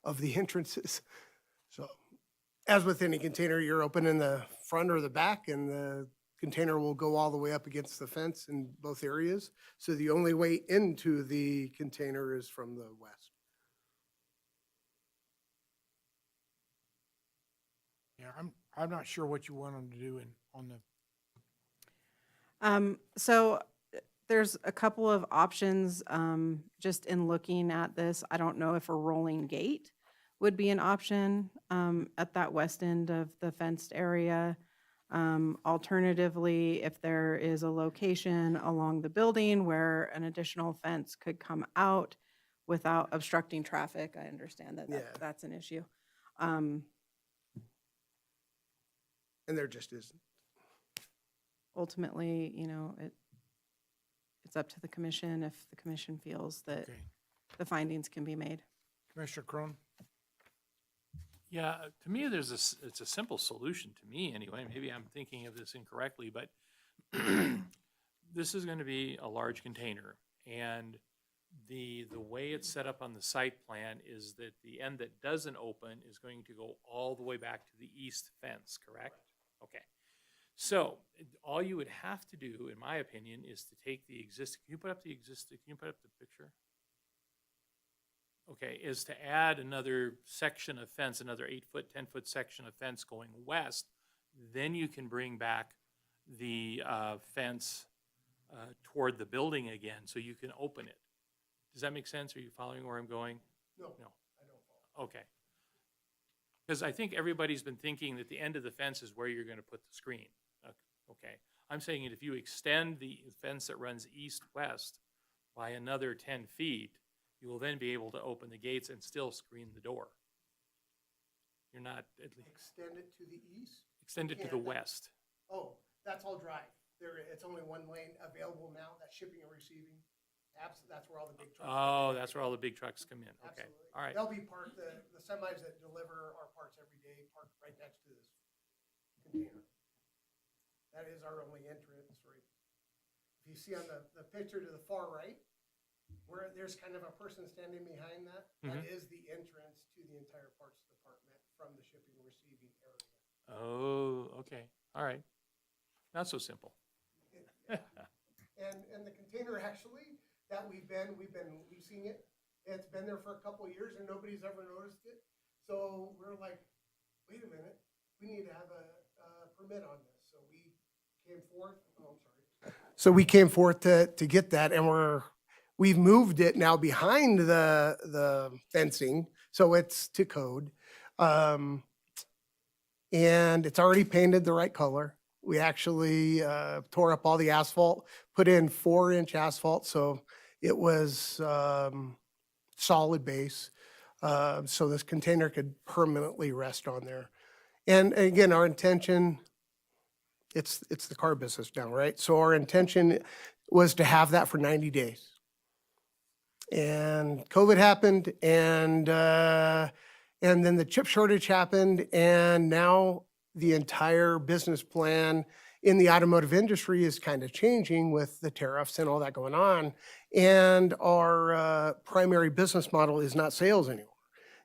of the entrances. So, as with any container, you're open in the front or the back, and the container will go all the way up against the fence in both areas. So the only way into the container is from the west. Yeah, I'm not sure what you want them to do on the, So there's a couple of options just in looking at this. I don't know if a rolling gate would be an option at that west end of the fenced area. Alternatively, if there is a location along the building where an additional fence could come out without obstructing traffic, I understand that Yeah. that's an issue. And there just isn't. Ultimately, it's up to the commission if the commission feels that Okay. the findings can be made. Commissioner Crone? Yeah, to me, it's a simple solution to me anyway. Maybe I'm thinking of this incorrectly, but this is gonna be a large container. And the way it's set up on the site plan is that the end that doesn't open is going to go all the way back to the east fence, correct? Okay. So all you would have to do, in my opinion, is to take the existing, can you put up the picture? Okay, is to add another section of fence, another 8-foot, 10-foot section of fence going west. Then you can bring back the fence toward the building again, so you can open it. Does that make sense? Are you following where I'm going? No, No. I don't follow. Okay. Because I think everybody's been thinking that the end of the fence is where you're gonna put the screen. Okay, I'm saying that if you extend the fence that runs east-west by another 10 feet, you will then be able to open the gates and still screen the door. You're not, at least, Extend it to the east? extend it to the west. Oh, that's all drive. It's only one lane available now, that's shipping and receiving. That's where all the big trucks. Oh, that's where all the big trucks come in. Okay, Absolutely. all right. They'll be parked, the semis that deliver our parts every day, parked right next to this container. That is our only entrance, right? If you see on the picture to the far right, where there's kind of a person standing behind that, that is the entrance to the entire parts department from the shipping and receiving area. Oh, okay, all right. Not so simple. And the container actually, that we've been leasing it, it's been there for a couple of years and nobody's ever noticed it. So we're like, wait a minute, we need to have a permit on this. So we came forth, oh, I'm sorry. So we came forth to get that, and we've moved it now behind the fencing, so it's to code. And it's already painted the right color. We actually tore up all the asphalt, put in 4-inch asphalt, so it was solid base. So this container could permanently rest on there. And again, our intention, it's the car business now, right? So our intention was to have that for 90 days. And COVID happened, and then the chip shortage happened, and now the entire business plan in the automotive industry is kind of changing with the tariffs and all that going on. And our primary business model is not sales anymore.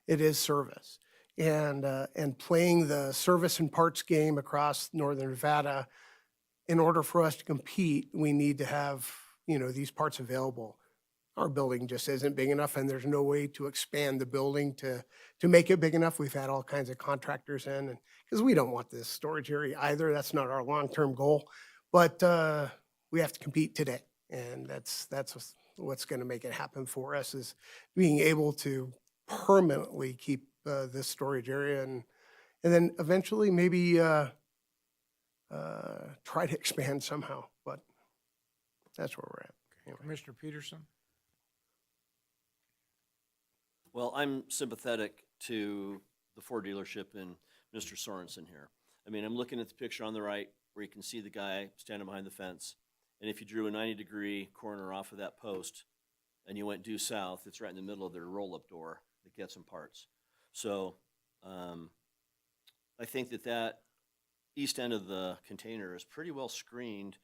It is service. And playing the service and parts game across Northern Nevada, in order for us to compete, we need to have, these parts available. Our building just isn't big enough, and there's no way to expand the building to make it big enough. We've had all kinds of contractors in, and because we don't want this storage area either. That's not our long-term goal, but we have to compete today, and that's what's going to make it happen for us, is being able to permanently keep this storage area, and then eventually maybe try to expand somehow. But that's where we're at. Anyway. Commissioner Peterson? Well, I'm sympathetic to the Ford dealership and Mr. Sorensen here. I mean, I'm looking at the picture on the right where you can see the guy standing behind the fence. And if you drew a 90-degree corner off of that post and you went due south, it's right in the middle of their roll-up door that gets them parts. So I think that east end of the container is pretty well screened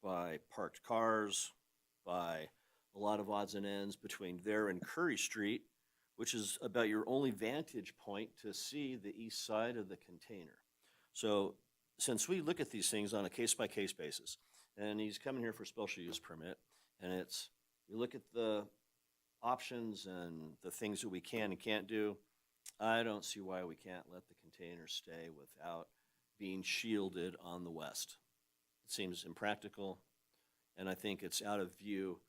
by parked cars, by a lot of odds and ends between there and Curry Street, which is about your only vantage point to see the east side of the container. So since we look at these things on a case-by-case basis, and he's coming here for a special use permit, and you look at the options and the things that we can and can't do, I don't see why we can't let the container stay without being shielded on the west. It seems impractical, and I think it's out of view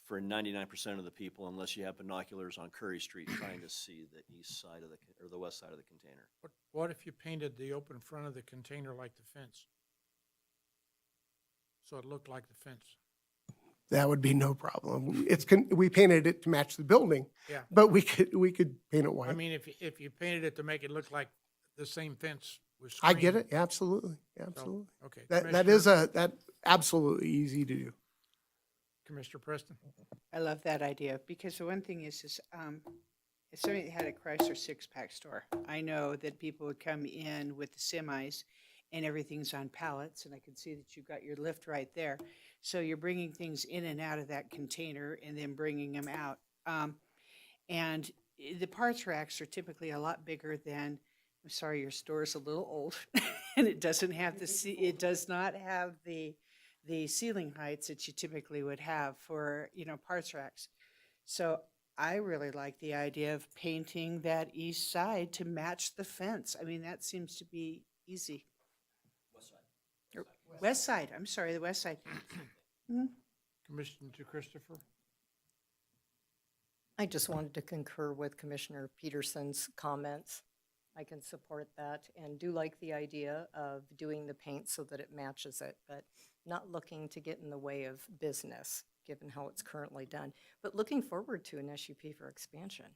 for 99% of the people, unless you have binoculars on Curry Street trying to see the east side of or the west side of the container. What if you painted the open front of the container like the fence? So it looked like the fence? That would be no problem. We painted it to match the building. Yeah. But we could paint it white. I mean, if you painted it to make it look like the same fence was I get screened. it. Absolutely. Absolutely. Okay. That is that absolutely easy to do. Commissioner Preston? I love that idea, because the one thing is, if somebody had a Chrysler six-pack store, I know that people would come in with the semis and everything's on pallets, and I can see that you've got your lift right there. So you're bringing things in and out of that container and then bringing them out. And the parts racks are typically a lot bigger than, I'm sorry, your store's a little old, and it doesn't have it does not have the ceiling heights that you typically would have for, parts racks. So I really like the idea of painting that east side to match the fence. I mean, that seems to be easy. West side, I'm sorry, the west side. Commissioner Christopher? I just wanted to concur with Commissioner Peterson's comments. I can support that and do like the idea of doing the paint so that it matches it, but not looking to get in the way of business, given how it's currently done, but looking forward to an SUP for expansion.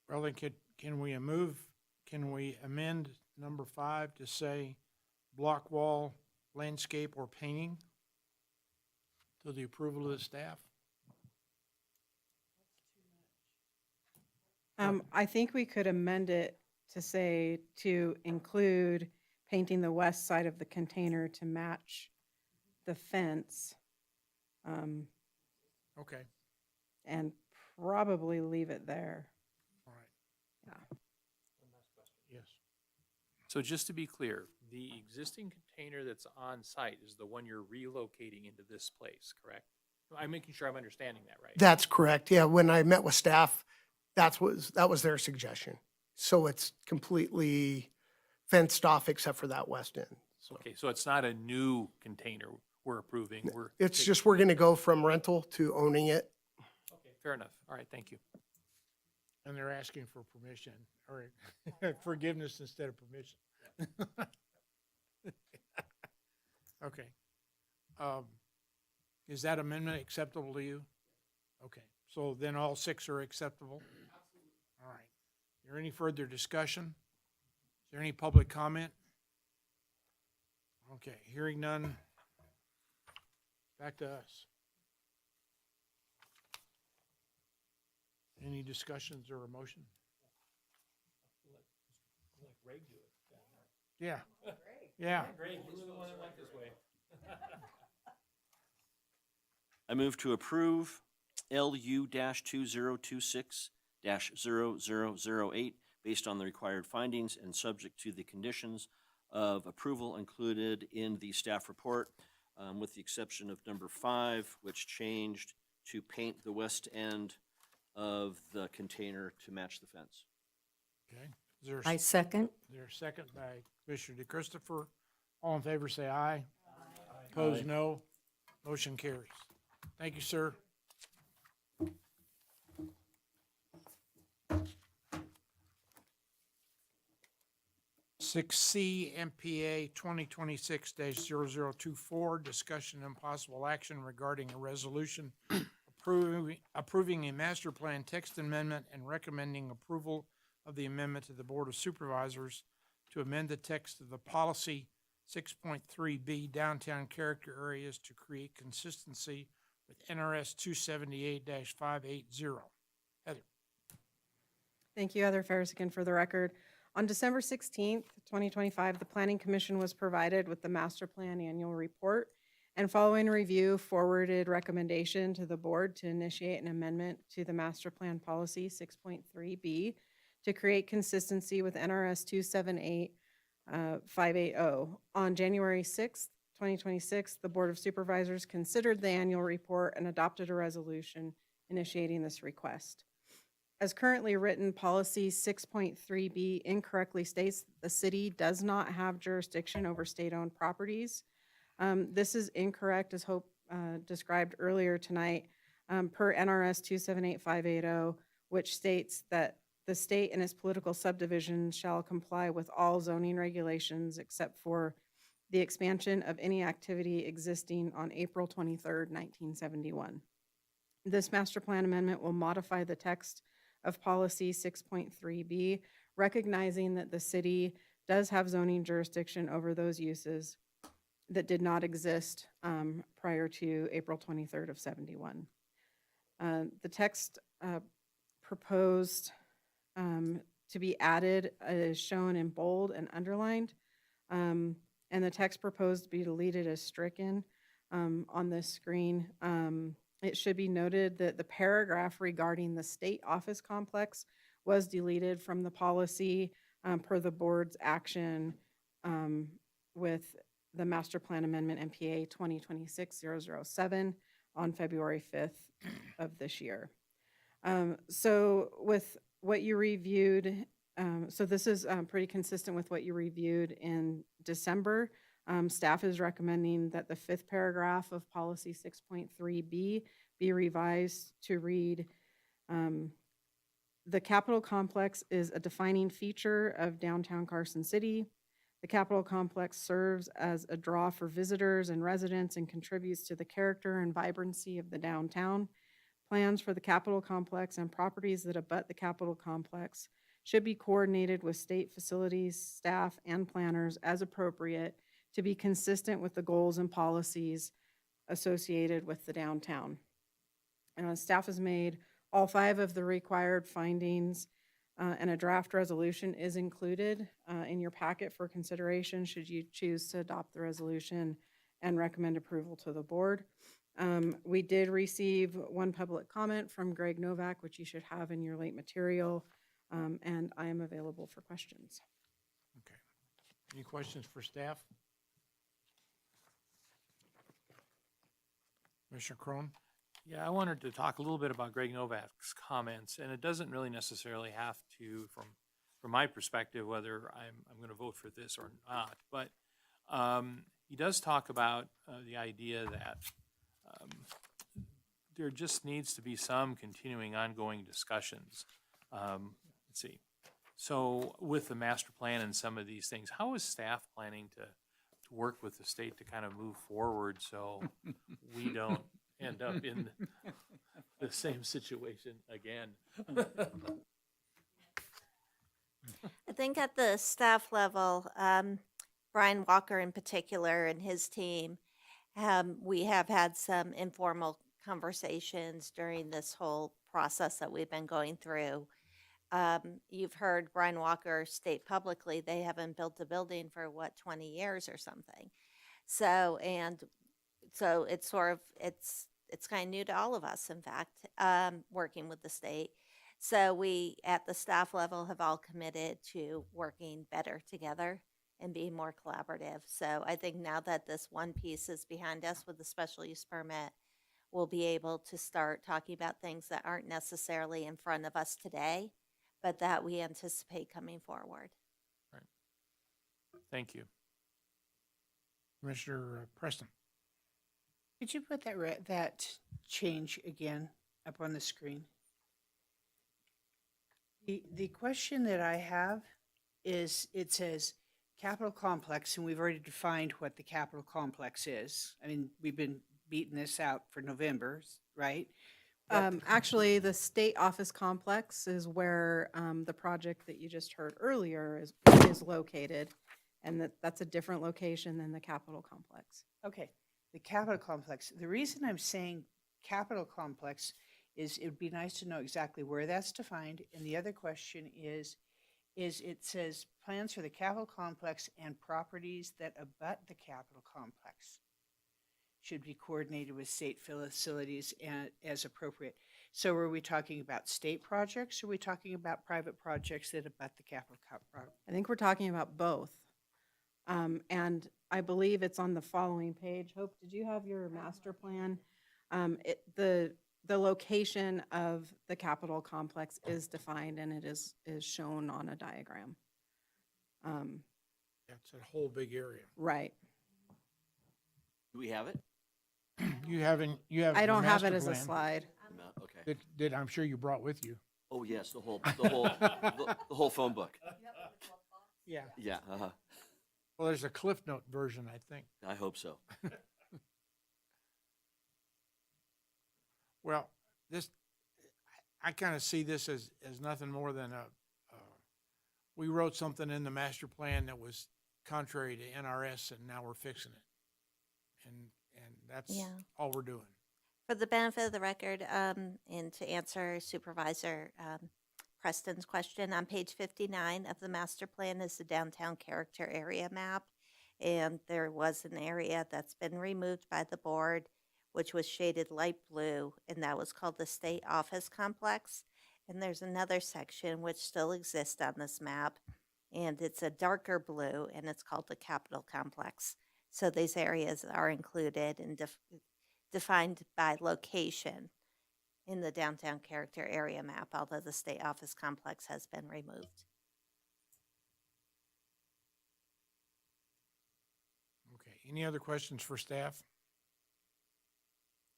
Well, then can we amend number 5 to say block wall, landscape, or painting to the approval of the staff? I think we could amend it to say to include painting the west side of the container to match the fence, Okay, and probably leave it there. all right. Yeah. Yes. So just to be clear, the existing container that's on site is the one you're relocating into this place, correct? I'm making sure I'm understanding that right. That's correct. Yeah, when I met with staff, that was their suggestion. So it's completely fenced off except for that west end. So Okay, so it's not a new container we're approving, it's just, we're going to go from rental to owning it. Okay, fair enough. All right, thank you. And they're asking for permission, or forgiveness instead of permission. Okay. Is that amendment acceptable to you? Okay, so then all 6 are acceptable? All right. Is there any further discussion? Is there any public comment? Okay, hearing none. Back to us. Any discussions or a motion? Yeah. Yeah. Greg, you were the one that went this way. I move to approve LU-2026-0008 based on the required findings and subject to the conditions of approval included in the staff report, with the exception of number 5, which changed to paint the west end of the container to match the fence. Okay. Is there I second. there a second by Commissioner DeChristopher? All in favor, say aye. Aye. Opposed, no. Motion carries. Thank you, sir. Six C MPA 2026-0024, discussion and possible action regarding a resolution approving a master plan text amendment and recommending approval of the amendment to the Board of Supervisors to amend the text of the policy 6.3B downtown character areas to create consistency with NRS 278-580. Heather. Thank you, Heather Farisigan, for the record. On December 16th, 2025, the Planning Commission was provided with the Master Plan Annual Report, and following review, forwarded recommendation to the board to initiate an amendment to the Master Plan Policy 6.3B to create consistency with NRS 278-580. On January 6th, 2026, the Board of Supervisors considered the annual report and adopted a resolution initiating this request. As currently written, Policy 6.3B incorrectly states that the city does not have jurisdiction over state-owned properties. This is incorrect, as Hope described earlier tonight, per NRS 278-580, which states that the state and its political subdivisions shall comply with all zoning regulations except for the expansion of any activity existing on April 23rd, 1971. This master plan amendment will modify the text of Policy 6.3B, recognizing that the city does have zoning jurisdiction over those uses, that did not exist prior to April 23rd of 71. The text proposed to be added is shown in bold and underlined, and the text proposed to be deleted as stricken on this screen. It should be noted that the paragraph regarding the state office complex was deleted from the policy per the board's action with the Master Plan Amendment MPA 2026-007 on February 5th of this year. So with what you reviewed, so this is pretty consistent with what you reviewed in December. Staff is recommending that the 5th paragraph of policy 6.3B be revised to read, the Capitol Complex is a defining feature of downtown Carson City. The Capitol Complex serves as a draw for visitors and residents and contributes to the character and vibrancy of the downtown. Plans for the Capitol Complex and properties that abut the Capitol Complex should be coordinated with state facilities, staff, and planners as appropriate to be consistent with the goals and policies associated with the downtown. Staff has made all 5 of the required findings, and a draft resolution is included in your packet for consideration should you choose to adopt the resolution and recommend approval to the board. We did receive 1 public comment from Greg Novak, which you should have in your late material, and I am available for questions. Okay. Any questions for staff? Commissioner Crone? Yeah, I wanted to talk a little bit about Greg Novak's comments, and it doesn't really necessarily have to, from my perspective, whether I'm going to vote for this or not. But he does talk about the idea that there just needs to be some continuing, ongoing discussions. Let's see. So with the master plan and some of these things, how is staff planning to work with the state to kind of move forward so we don't end up in the same situation again? I think at the staff level, Brian Walker in particular and his team, we have had some informal conversations during this whole process that we've been going through. You've heard Brian Walker state publicly they haven't built a building for 20 years or something. So it's sort of, it's kind of new to all of us, in fact, working with the state. So we, at the staff level, have all committed to working better together and being more collaborative. So I think now that this one piece is behind us with the special use permit, we'll be able to start talking about things that aren't necessarily in front of us today, but that we anticipate coming forward. Right. Thank you. Commissioner Preston? Could you put that change again up on the screen? The question that I have is, it says Capitol Complex, and we've already defined what the Capitol Complex is. I mean, we've been beating this out for November, right? Actually, the state office complex is where the project that you just heard earlier is located, and that's a different location than the Capitol Complex. Okay, the Capitol Complex. The reason I'm saying Capitol Complex is it would be nice to know exactly where that's defined. And the other question is it says plans for the Capitol Complex and properties that abut the Capitol Complex should be coordinated with state facilities as appropriate. So are we talking about state projects, or are we talking about private projects that abut the Capitol Complex? I think we're talking about both. And I believe it's on the following page. Hope, did you have your master plan? The location of the Capitol Complex is defined, and it is shown on a diagram. That's a whole big area. Right. Do we have it? You have I the don't have master it as a plan slide. No, okay. that I'm sure you brought with you. Oh, yes, the whole phone book. Yeah. Yeah, Well, there's a Cliff Note version, I think. I hope so. Well, I kind of see this as nothing more than we wrote something in the master plan that was contrary to NRS, and now we're fixing it. and that's Yeah. all we're doing. For the benefit of the record, and to answer Supervisor Preston's question, on page 59 of the master plan is the downtown character area map. And there was an area that's been removed by the board, which was shaded light blue, and that was called the State Office Complex. And there's another section which still exists on this map, and it's a darker blue, and it's called the Capitol Complex. So these areas are included and defined by location in the downtown character area map, although the state office complex has been removed. Okay, any other questions for staff?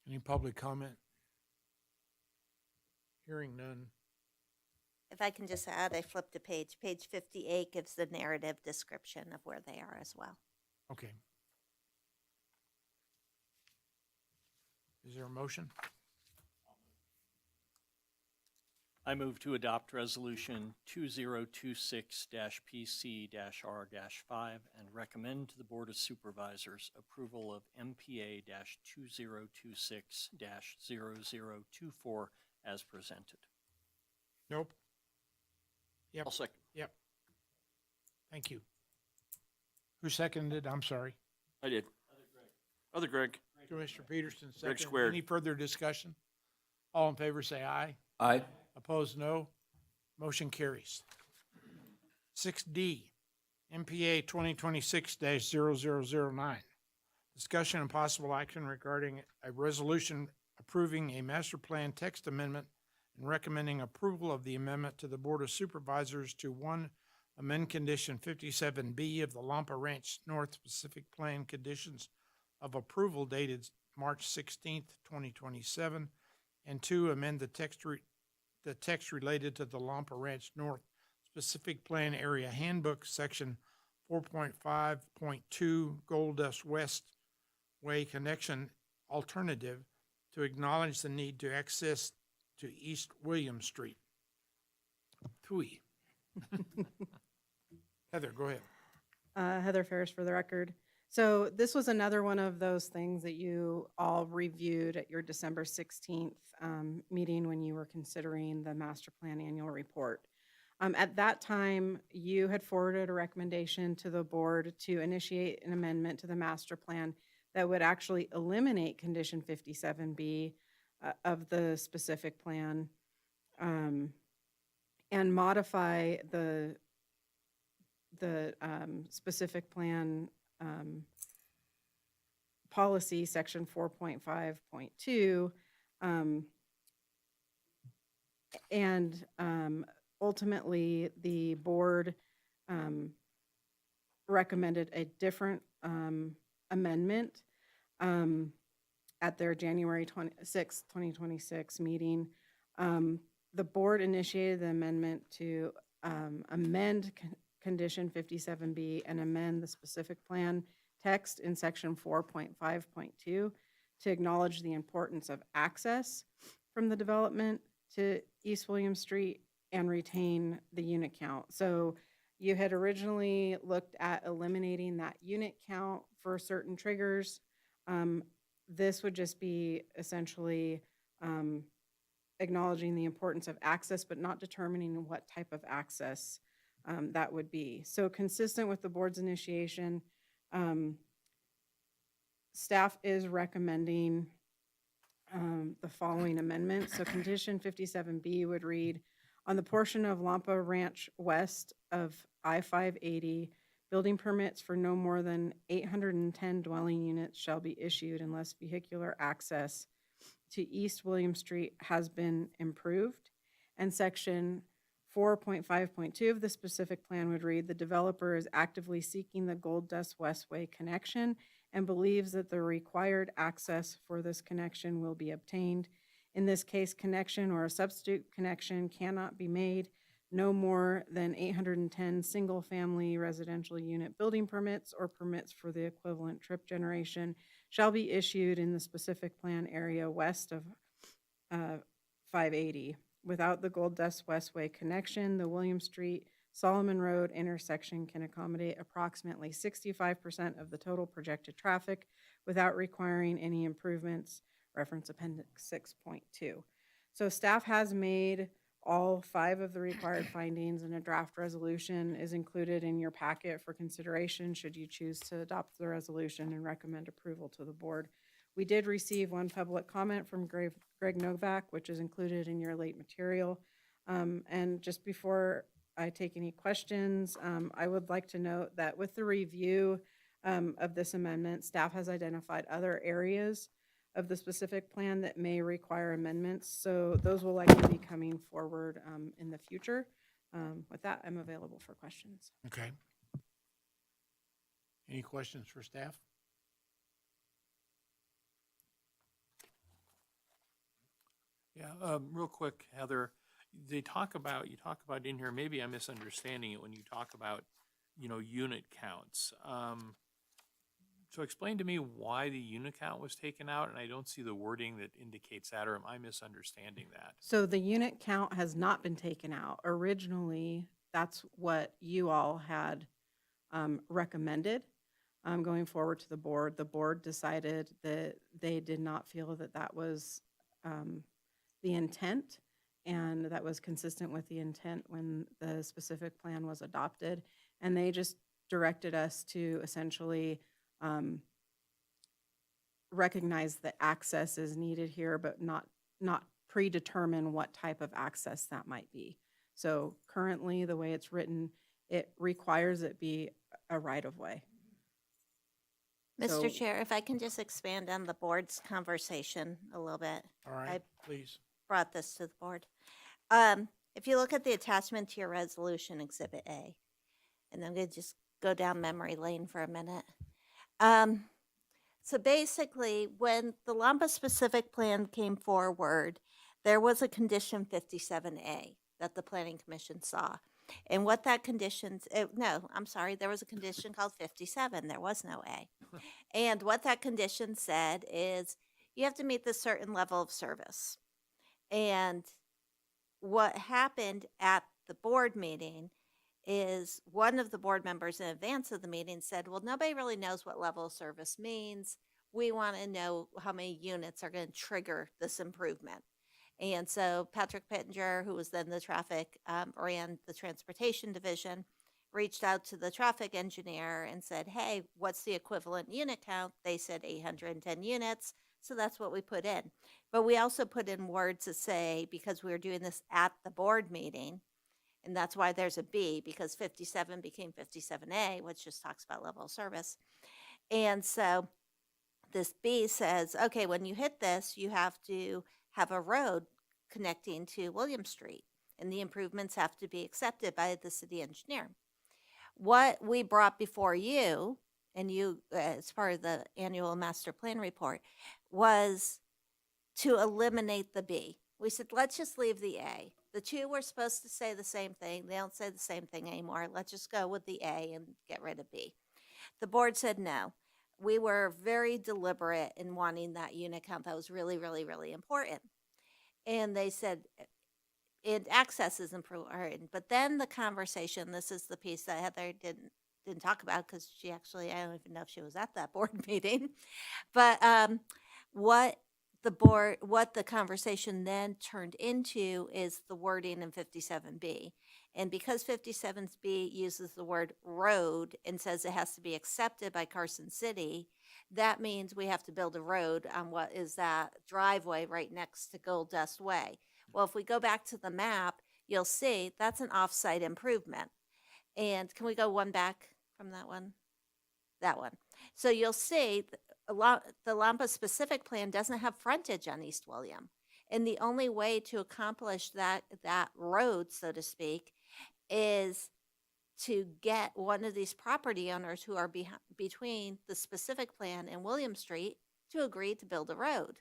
Any public comment? Hearing none. If I can just add, I flipped a page. Page 58 gives the narrative description of where they are as well. Okay. Is there a motion? I move to adopt Resolution 2026-PC-R-5 and recommend to the Board of Supervisors approval of MPA-2026-0024 as presented. Nope. Yep, I'll second. yep. Thank you. Who seconded? I'm sorry. I did. Other Greg. Commissioner Peterson Greg seconded. squared. Any further discussion? All in favor, say aye. Aye. Opposed, no. Motion carries. 6D, MPA 2026-0009. Discussion and possible action regarding a resolution approving a master plan text amendment and recommending approval of the amendment to the Board of Supervisors to 1, amend condition 57B of the Lampa Ranch North Specific Plan conditions of approval dated March 16th, 2027, and 2, amend the text related to the Lampa Ranch North Specific Plan Area Handbook, Section 4.5.2, Gold Dust West Way Connection Alternative, to acknowledge the need to access to East William Street. Thui. Heather, go ahead. Heather Ferris for the record. So this was another one of those things that you all reviewed at your December 16th meeting when you were considering the master plan annual report. At that time, you had forwarded a recommendation to the board to initiate an amendment to the master plan that would actually eliminate condition 57B of the specific plan and modify the specific plan policy, section 4.5.2, and ultimately the board recommended a different amendment at their January 26, 2026 meeting. The board initiated the amendment to amend condition 57B and amend the specific plan text in section 4.5.2 to acknowledge the importance of access from the development to East William Street and retain the unit count. So you had originally looked at eliminating that unit count for certain triggers. This would just be essentially acknowledging the importance of access, but not determining what type of access that would be. So consistent with the board's initiation, staff is recommending the following amendment. So condition 57B would read, on the portion of Lampa Ranch west of I-580, building permits for no more than 810 dwelling units shall be issued unless vehicular access to East William Street has been improved. And section 4.5.2 of the specific plan would read, the developer is actively seeking the Gold Dust Westway connection and believes that the required access for this connection will be obtained. In this case, connection or a substitute connection cannot be made. No more than 810 single-family residential unit building permits or permits for the equivalent trip generation shall be issued in the specific plan area west of 580. Without the Gold Dust Westway connection, the William Street Solomon Road intersection can accommodate approximately 65% of the total projected traffic without requiring any improvements, reference Appendix 6.2. So staff has made all 5 of the required findings, and a draft resolution is included in your packet for consideration should you choose to adopt the resolution and recommend approval to the board. We did receive 1 public comment from Greg Novak, which is included in your late material. And just before I take any questions, I would like to note that with the review of this amendment, staff has identified other areas of the specific plan that may require amendments. So those will likely be coming forward in the future. With that, I'm available for questions. Okay. Any questions for staff? Yeah, real quick, Heather, you talk about in here, maybe I'm misunderstanding it when you talk about, unit counts. So explain to me why the unit count was taken out, and I don't see the wording that indicates that, or am I misunderstanding that? So the unit count has not been taken out. Originally, that's what you all had recommended going forward to the board. The board decided that they did not feel that that was the intent, and that was consistent with the intent when the specific plan was adopted. And they just directed us to essentially recognize that access is needed here, but not predetermine what type of access that might be. So currently, the way it's written, it requires it be a right-of-way. Mr. So- Chair, if I can just expand on the board's conversation a little bit. All right, please. Brought this to the board. If you look at the attachment to your resolution, Exhibit A, and I'm going to just go down memory lane for a minute. So basically, when the Lampa specific plan came forward, there was a condition 57A that the Planning Commission saw. And what that there was a condition called 57. There was no A. And what that condition said is you have to meet this certain level of service. And what happened at the board meeting is one of the board members in advance of the meeting said, well, nobody really knows what level of service means. We want to know how many units are going to trigger this improvement. And so Patrick Pittenger, who was then the traffic, ran the transportation division, reached out to the traffic engineer and said, hey, what's the equivalent unit count? They said 810 units. So that's what we put in. But we also put in words that say, because we were doing this at the board meeting, and that's why there's a B, because 57 became 57A, which just talks about level of service. And so this B says, okay, when you hit this, you have to have a road connecting to William Street, and the improvements have to be accepted by the city engineer. What we brought before you, and you, as part of the annual master plan report, was to eliminate the B. We said, let's just leave the A. The two were supposed to say the same thing. They don't say the same thing anymore. Let's just go with the A and get rid of B. The board said no. We were very deliberate in wanting that unit count. That was really, really, really important. And they said, access is important. But then the conversation, this is the piece that Heather didn't talk about because she actually, I don't even know if she was at that board meeting. But what the conversation then turned into is the wording in 57B. And because 57B uses the word road and says it has to be accepted by Carson City, that means we have to build a road on what is that driveway right next to Gold Dust Way. Well, if we go back to the map, you'll see that's an off-site improvement. And can we go one back from that one? That one. So you'll see the Lampa specific plan doesn't have frontage on East William. And the only way to accomplish that road, so to speak, is to get one of these property owners who are between the specific plan and William Street to agree to build a road.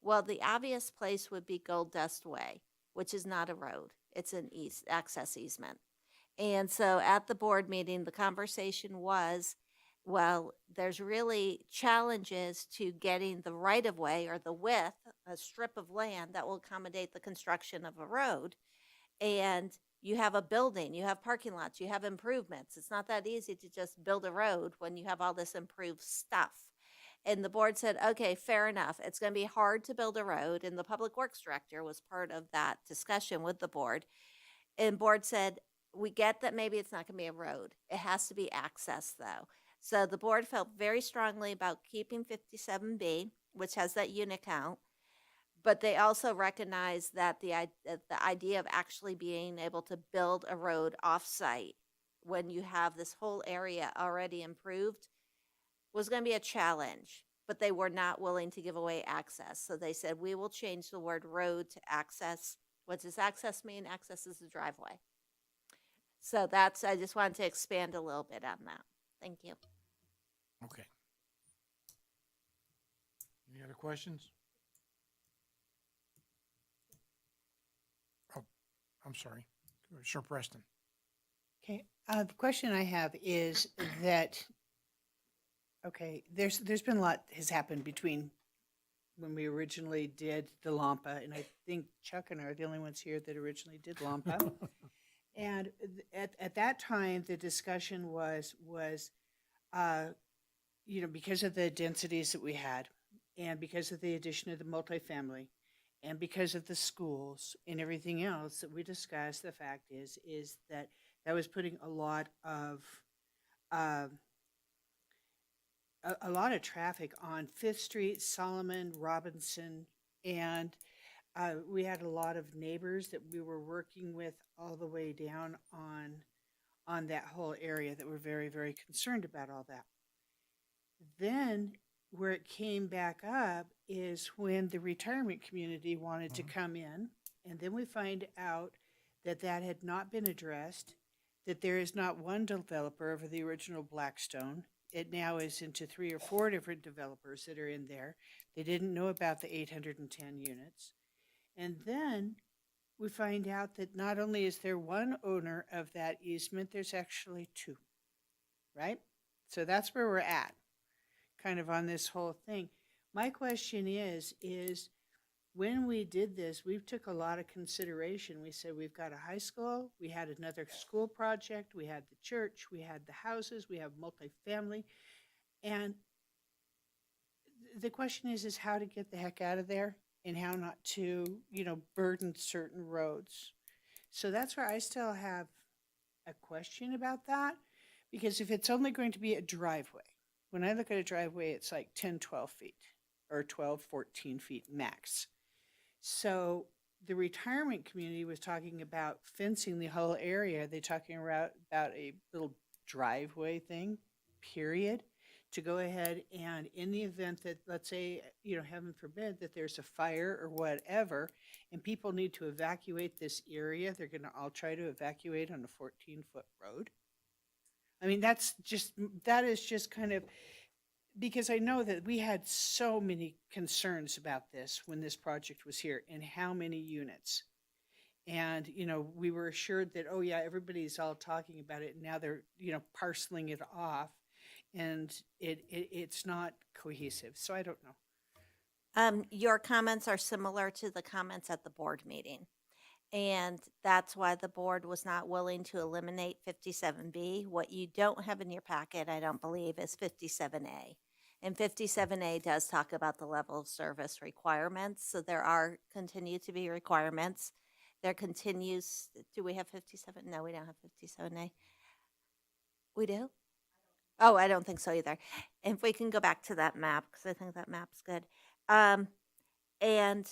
Well, the obvious place would be Gold Dust Way, which is not a road. It's an access easement. And so at the board meeting, the conversation was, well, there's really challenges to getting the right-of-way or the width, a strip of land that will accommodate the construction of a road. And you have a building, you have parking lots, you have improvements. It's not that easy to just build a road when you have all this improved stuff. And the board said, okay, fair enough. It's going to be hard to build a road. And the public works director was part of that discussion with the board. And board said, we get that maybe it's not going to be a road. It has to be access though. So the board felt very strongly about keeping 57B, which has that unit count. But they also recognize that the idea of actually being able to build a road off-site when you have this whole area already improved was going to be a challenge, but they were not willing to give away access. So they said, we will change the word road to access. What does access mean? Access is the driveway. So that's, I just wanted to expand a little bit on that. Thank you. Okay. Any other questions? Oh, I'm sorry. Commissioner Preston. Okay, the question I have is that, okay, there's been a lot has happened between when we originally did the Lampa, and I think Chuck and I are the only ones here that originally did Lampa. And at that time, the discussion was you know, because of the densities that we had, and because of the addition of the multifamily, and because of the schools and everything else that we discussed, the fact is that that was putting a lot of a lot of traffic on Fifth Street, Solomon, Robinson, and we had a lot of neighbors that we were working with all the way down on that whole area that were very, very concerned about all that. Then where it came back up is when the retirement community wanted to come in, and then we find out that that had not been addressed, that there is not one developer over the original Blackstone. It now is into 3 or 4 different developers that are in there. They didn't know about the 810 units. And then we find out that not only is there one owner of that easement, there's actually 2, right? So that's where we're at, kind of on this whole thing. My question is when we did this, we took a lot of consideration. We said we've got a high school, we had another school project, we had the church, we had the houses, we have multifamily. And the question is how to get the heck out of there and how not to, you know, burden certain roads. So that's where I still have a question about that, because if it's only going to be a driveway, when I look at a driveway, it's like 10, 12 feet or 12, 14 feet max. So the retirement community was talking about fencing the whole area. They're talking about a little driveway thing, period, to go ahead and in the event that, let's say, you know, heaven forbid, that there's a fire or whatever, and people need to evacuate this area, they're going to all try to evacuate on a 14-foot road. I mean, that is just kind of, because I know that we had so many concerns about this when this project was here and how many units. And, you know, we were assured that, oh yeah, everybody's all talking about it and now they're, you know, parceling it off and it's not cohesive. So I don't know. Your comments are similar to the comments at the board meeting. And that's why the board was not willing to eliminate 57B. What you don't have in your packet, I don't believe, is 57A. And 57A does talk about the level of service requirements. So there continue to be requirements. There continues, do we have 57? No, we don't have 57A. We do? Oh, I don't think so either. If we can go back to that map, because I think that map's good. And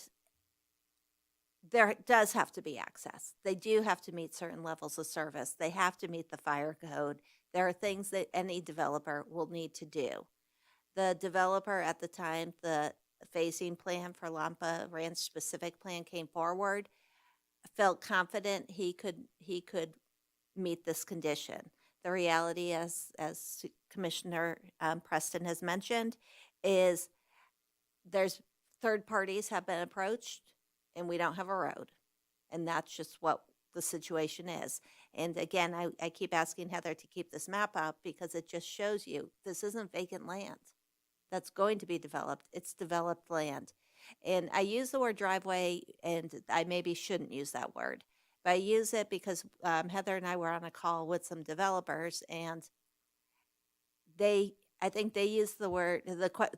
there does have to be access. They do have to meet certain levels of service. They have to meet the fire code. There are things that any developer will need to do. The developer at the time, the phasing plan for Lampa Ranch specific plan came forward, felt confident he could meet this condition. The reality, as Commissioner Preston has mentioned, is there's third parties have been approached and we don't have a road. And that's just what the situation is. And again, I keep asking Heather to keep this map up because it just shows you this isn't vacant land that's going to be developed. It's developed land. And I use the word driveway, and I maybe shouldn't use that word, but I use it because Heather and I were on a call with some developers, and they I think they used the word,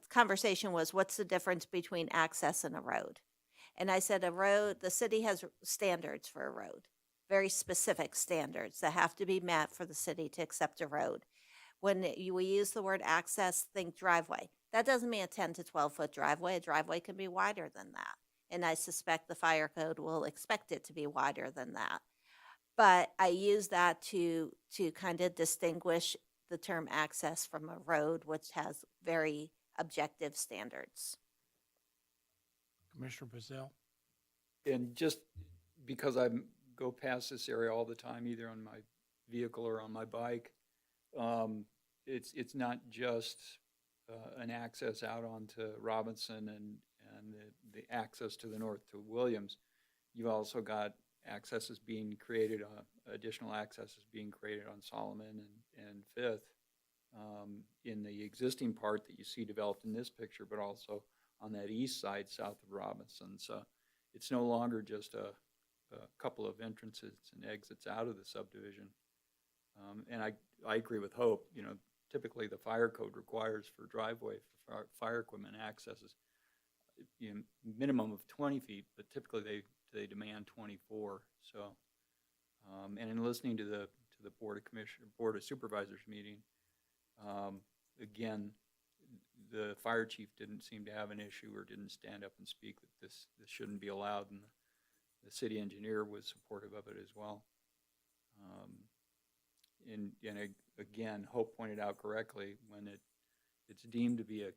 conversation was, what's the difference between access and a road? And I said, a road, the city has standards for a road, very specific standards that have to be met for the city to accept a road. When we use the word access, think driveway. That doesn't mean a 10 to 12-foot driveway. A driveway can be wider than that. And I suspect the fire code will expect it to be wider than that. But I use that to kind of distinguish the term access from a road, which has very objective standards. Commissioner Bazell? And just because I go past this area all the time, either on my vehicle or on my bike, it's not just an access out onto Robinson and the access to the north to Williams. You've also got accesses being created, additional accesses being created on Solomon and Fifth in the existing part that you see developed in this picture, but also on that east side south of Robinson. So it's no longer just a couple of entrances and exits out of the subdivision. And I agree with Hope. You know, typically the fire code requires for driveway for fire equipment accesses, you know, minimum of 20 feet, but typically they demand 24. So, and in listening to the Board of Supervisors meeting, again, the fire chief didn't seem to have an issue or didn't stand up and speak that this shouldn't be allowed, and the city engineer was supportive of it as well. And again, Hope pointed out correctly, when it's deemed to be a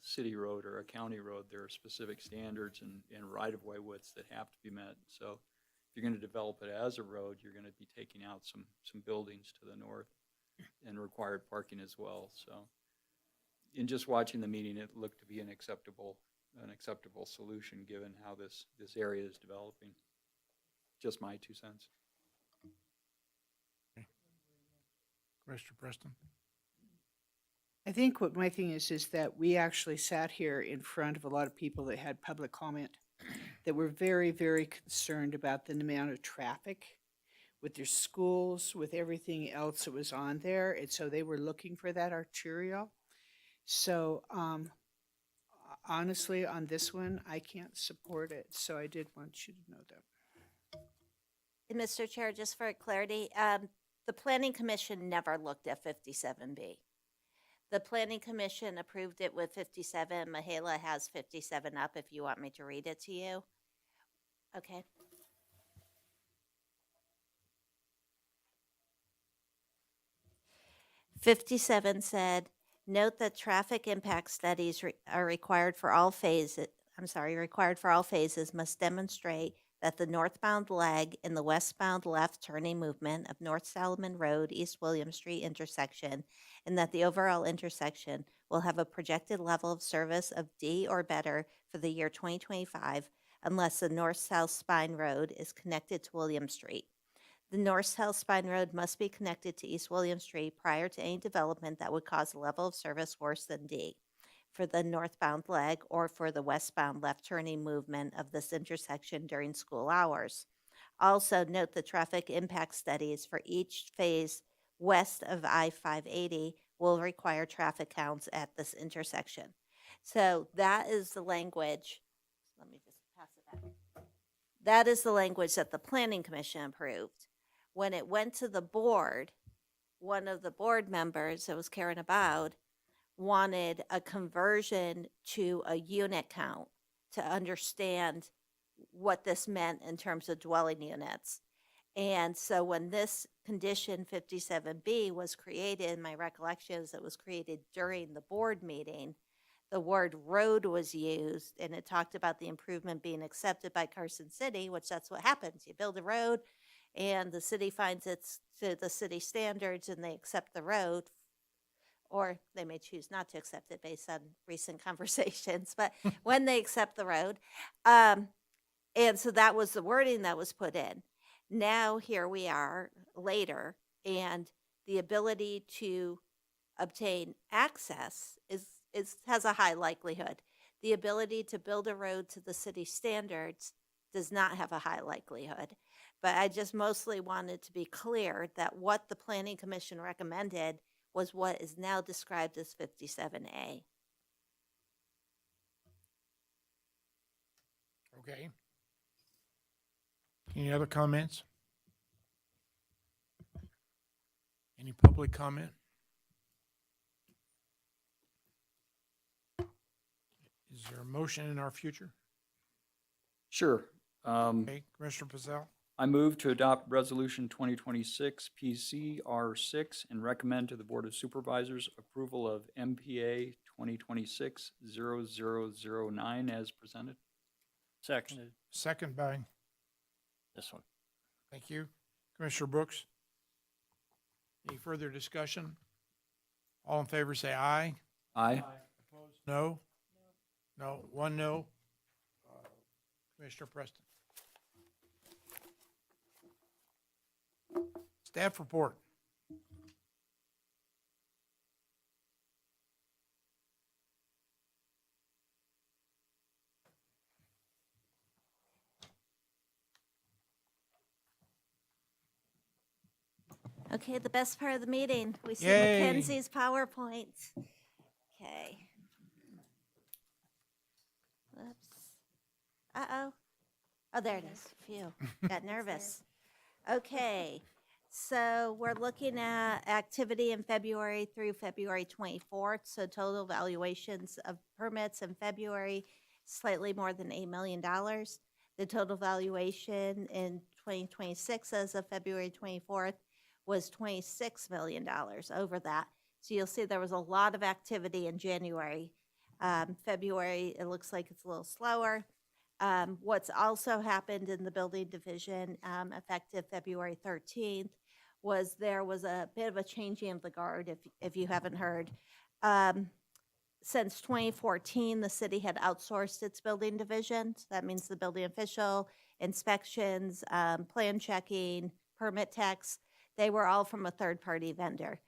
city road or a county road, there are specific standards and right-of-way widths that have to be met. So if you're going to develop it as a road, you're going to be taking out some buildings to the north and required parking as well. So in just watching the meeting, it looked to be an acceptable solution given how this area is developing. Just my 2 cents. Commissioner Preston? I think what my thing is that we actually sat here in front of a lot of people that had public comment that were very, very concerned about the amount of traffic with their schools, with everything else that was on there. And so they were looking for that arterial. So honestly, on this one, I can't support it. So I did want you to know that. And Mr. Chair, just for clarity, the Planning Commission never looked at 57B. The Planning Commission approved it with 57. Mahela has 57 up if you want me to read it to you. Okay. '57 said, note that traffic impact studies are required for all phases. Required for all phases must demonstrate that the northbound leg in the westbound left turning movement of North Salomon Road, East William Street intersection, and that the overall intersection will have a projected level of service of D or better for the year 2025 unless the north-south spine road is connected to William Street. The north-south spine road must be connected to East William Street prior to any development that would cause a level of service worse than D for the northbound leg or for the westbound left turning movement of this intersection during school hours. Also, note the traffic impact studies for each phase west of I-580 will require traffic counts at this intersection. So that is the language. Let me just pass it back. That is the language that the Planning Commission approved. When it went to the board, one of the board members, it was Karen Abowd, wanted a conversion to a unit count to understand what this meant in terms of dwelling units. And so when this condition 57B was created, my recollection is it was created during the board meeting, the word road was used, and it talked about the improvement being accepted by Carson City, which that's what happens. You build a road and the city finds it's to the city standards and they accept the road, or they may choose not to accept it based on recent conversations, but when they accept the road. And so that was the wording that was put in. Now here we are later, and the ability to obtain access has a high likelihood. The ability to build a road to the city standards does not have a high likelihood. But I just mostly wanted to be clear that what the Planning Commission recommended was what is now described as 57A. Okay. Any other comments? Any public comment? Is there a motion in our future? Sure. Okay, Commissioner Pazell? I move to adopt Resolution 2026 PCR6 and recommend to the Board of Supervisors approval of MPA 2026-0009 as presented. Seconded. Second by, This one. thank you, Commissioner Brooks. Any further discussion? All in favor say aye. Aye. Opposed? No? No, one no. Commissioner Preston. Staff report. Okay, the best part of the meeting. We see Yay. Mackenzie's PowerPoint. Okay. Whoops. Uh-oh. Oh, there it is. Phew, got nervous. Okay, so we're looking at activity in February through February 24th. So total valuations of permits in February, slightly more than $8 million. The total valuation in 2026 as of February 24th was $26 million, over that. So you'll see there was a lot of activity in January. February, it looks like it's a little slower. What's also happened in the building division, effective February 13th, was there was a bit of a changing of the guard, if you haven't heard. Since 2014, the city had outsourced its building division. So that means the building official, inspections, plan checking, permit techs, they were all from a third-party vendor.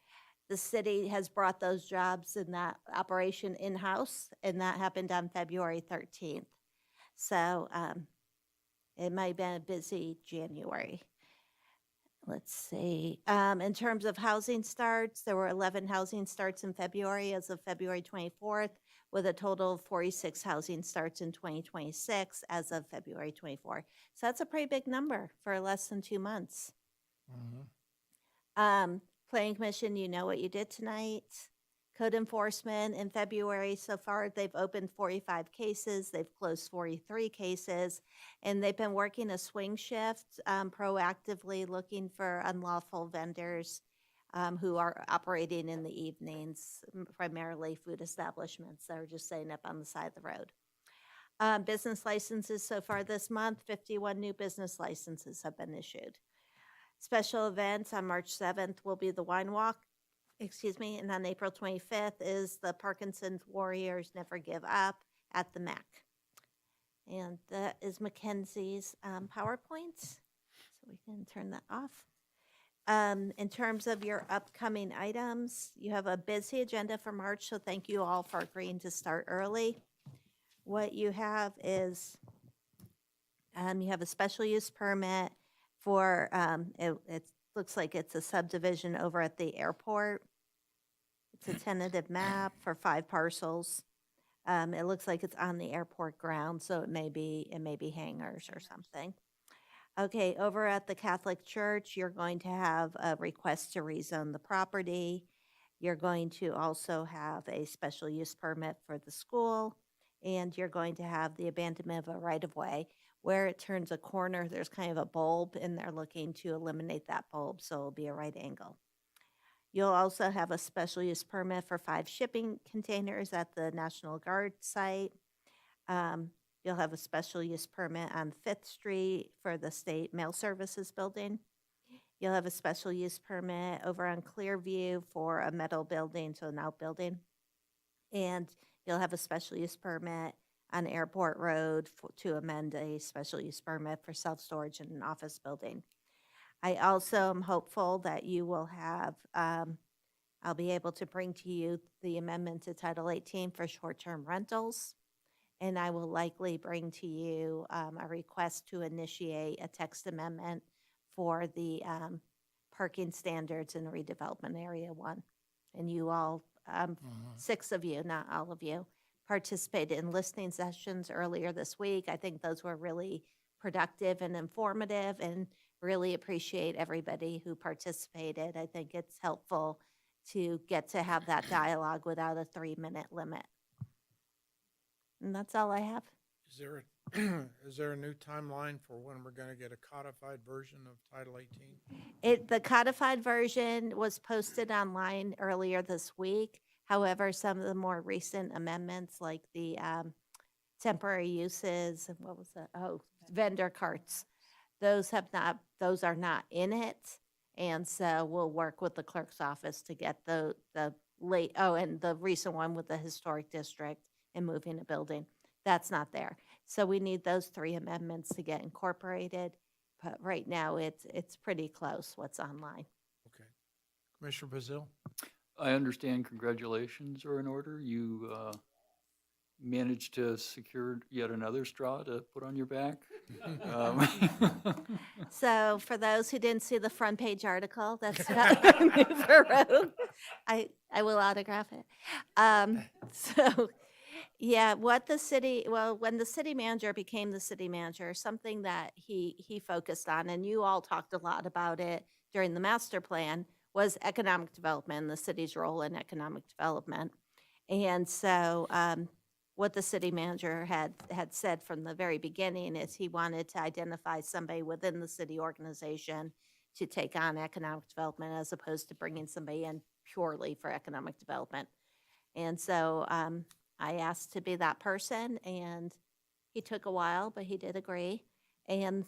The city has brought those jobs and that operation in-house, and that happened on February 13th. So it might have been a busy January. Let's see. In terms of housing starts, there were 11 housing starts in February as of February 24th, with a total of 46 housing starts in 2026 as of February 24th. So that's a pretty big number for less than 2 months. Planning Commission, you know what you did tonight. Code enforcement in February, so far they've opened 45 cases, they've closed 43 cases, and they've been working a swing shift, proactively looking for unlawful vendors who are operating in the evenings, primarily food establishments that are just setting up on the side of the road. Business licenses so far this month, 51 new business licenses have been issued. Special events on March 7th will be the wine walk, and on April 25th is the Parkinson's Warriors Never Give Up at the MAC. And that is Mackenzie's PowerPoint, so we can turn that off. In terms of your upcoming items, you have a busy agenda for March, so thank you all for agreeing to start early. What you have is, you have a special use permit for, it looks like it's a subdivision over at the airport. It's a tentative map for 5 parcels. It looks like it's on the airport ground, so it may be hangars or something. Okay, over at the Catholic Church, you're going to have a request to rezone the property. You're going to also have a special use permit for the school, and you're going to have the abandonment of a right-of-way. Where it turns a corner, there's kind of a bulb, and they're looking to eliminate that bulb, so it'll be a right angle. You'll also have a special use permit for 5 shipping containers at the National Guard site. You'll have a special use permit on 5th Street for the State Mail Services building. You'll have a special use permit over on Clearview for a metal building, so an outbuilding. And you'll have a special use permit on Airport Road to amend a special use permit for self-storage in an office building. I also am hopeful that you will have, I'll be able to bring to you the amendment to Title 18 for short-term rentals. And I will likely bring to you a request to initiate a text amendment for the parking standards in redevelopment area 1. And you all, 6 of you, not all of you, participated in listening sessions earlier this week. I think those were really productive and informative, and really appreciate everybody who participated. I think it's helpful to get to have that dialogue without a 3-minute limit. And that's all I have. Is there is there a new timeline for when we're gonna get a codified version of Title 18? The codified version was posted online earlier this week. However, some of the more recent amendments, like the temporary uses, and what was that? Oh, vendor carts. Those are not in it. And so we'll work with the clerk's office to get the and the recent one with the historic district and moving a building. That's not there. So we need those 3 amendments to get incorporated. But right now, it's pretty close what's online. Okay. Commissioner Bazil? I understand congratulations are in order. You managed to secure yet another straw to put on your back. So for those who didn't see the front page article, that's about Maneuver Road. I will autograph it. So, yeah, when the city manager became the city manager, something that he focused on, and you all talked a lot about it during the master plan, was economic development, the city's role in economic development. And so what the city manager had said from the very beginning is he wanted to identify somebody within the city organization to take on economic development, as opposed to bringing somebody in purely for economic development. And so I asked to be that person, and he took a while, but he did agree. And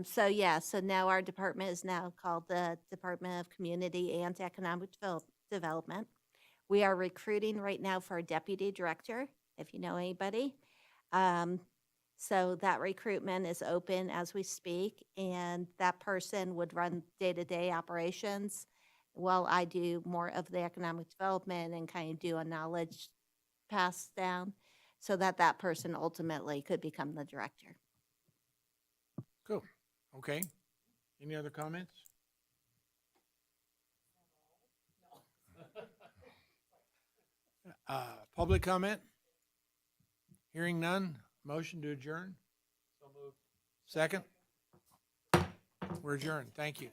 so now our department is now called the Department of Community and Economic Development. We are recruiting right now for a deputy director, if you know anybody. So that recruitment is open as we speak, and that person would run day-to-day operations while I do more of the economic development and kind of do a knowledge pass down, so that person ultimately could become the director. Cool. Okay. Any other comments? Public comment? Hearing none, motion to adjourn? So moved. Second? We're adjourned. Thank you.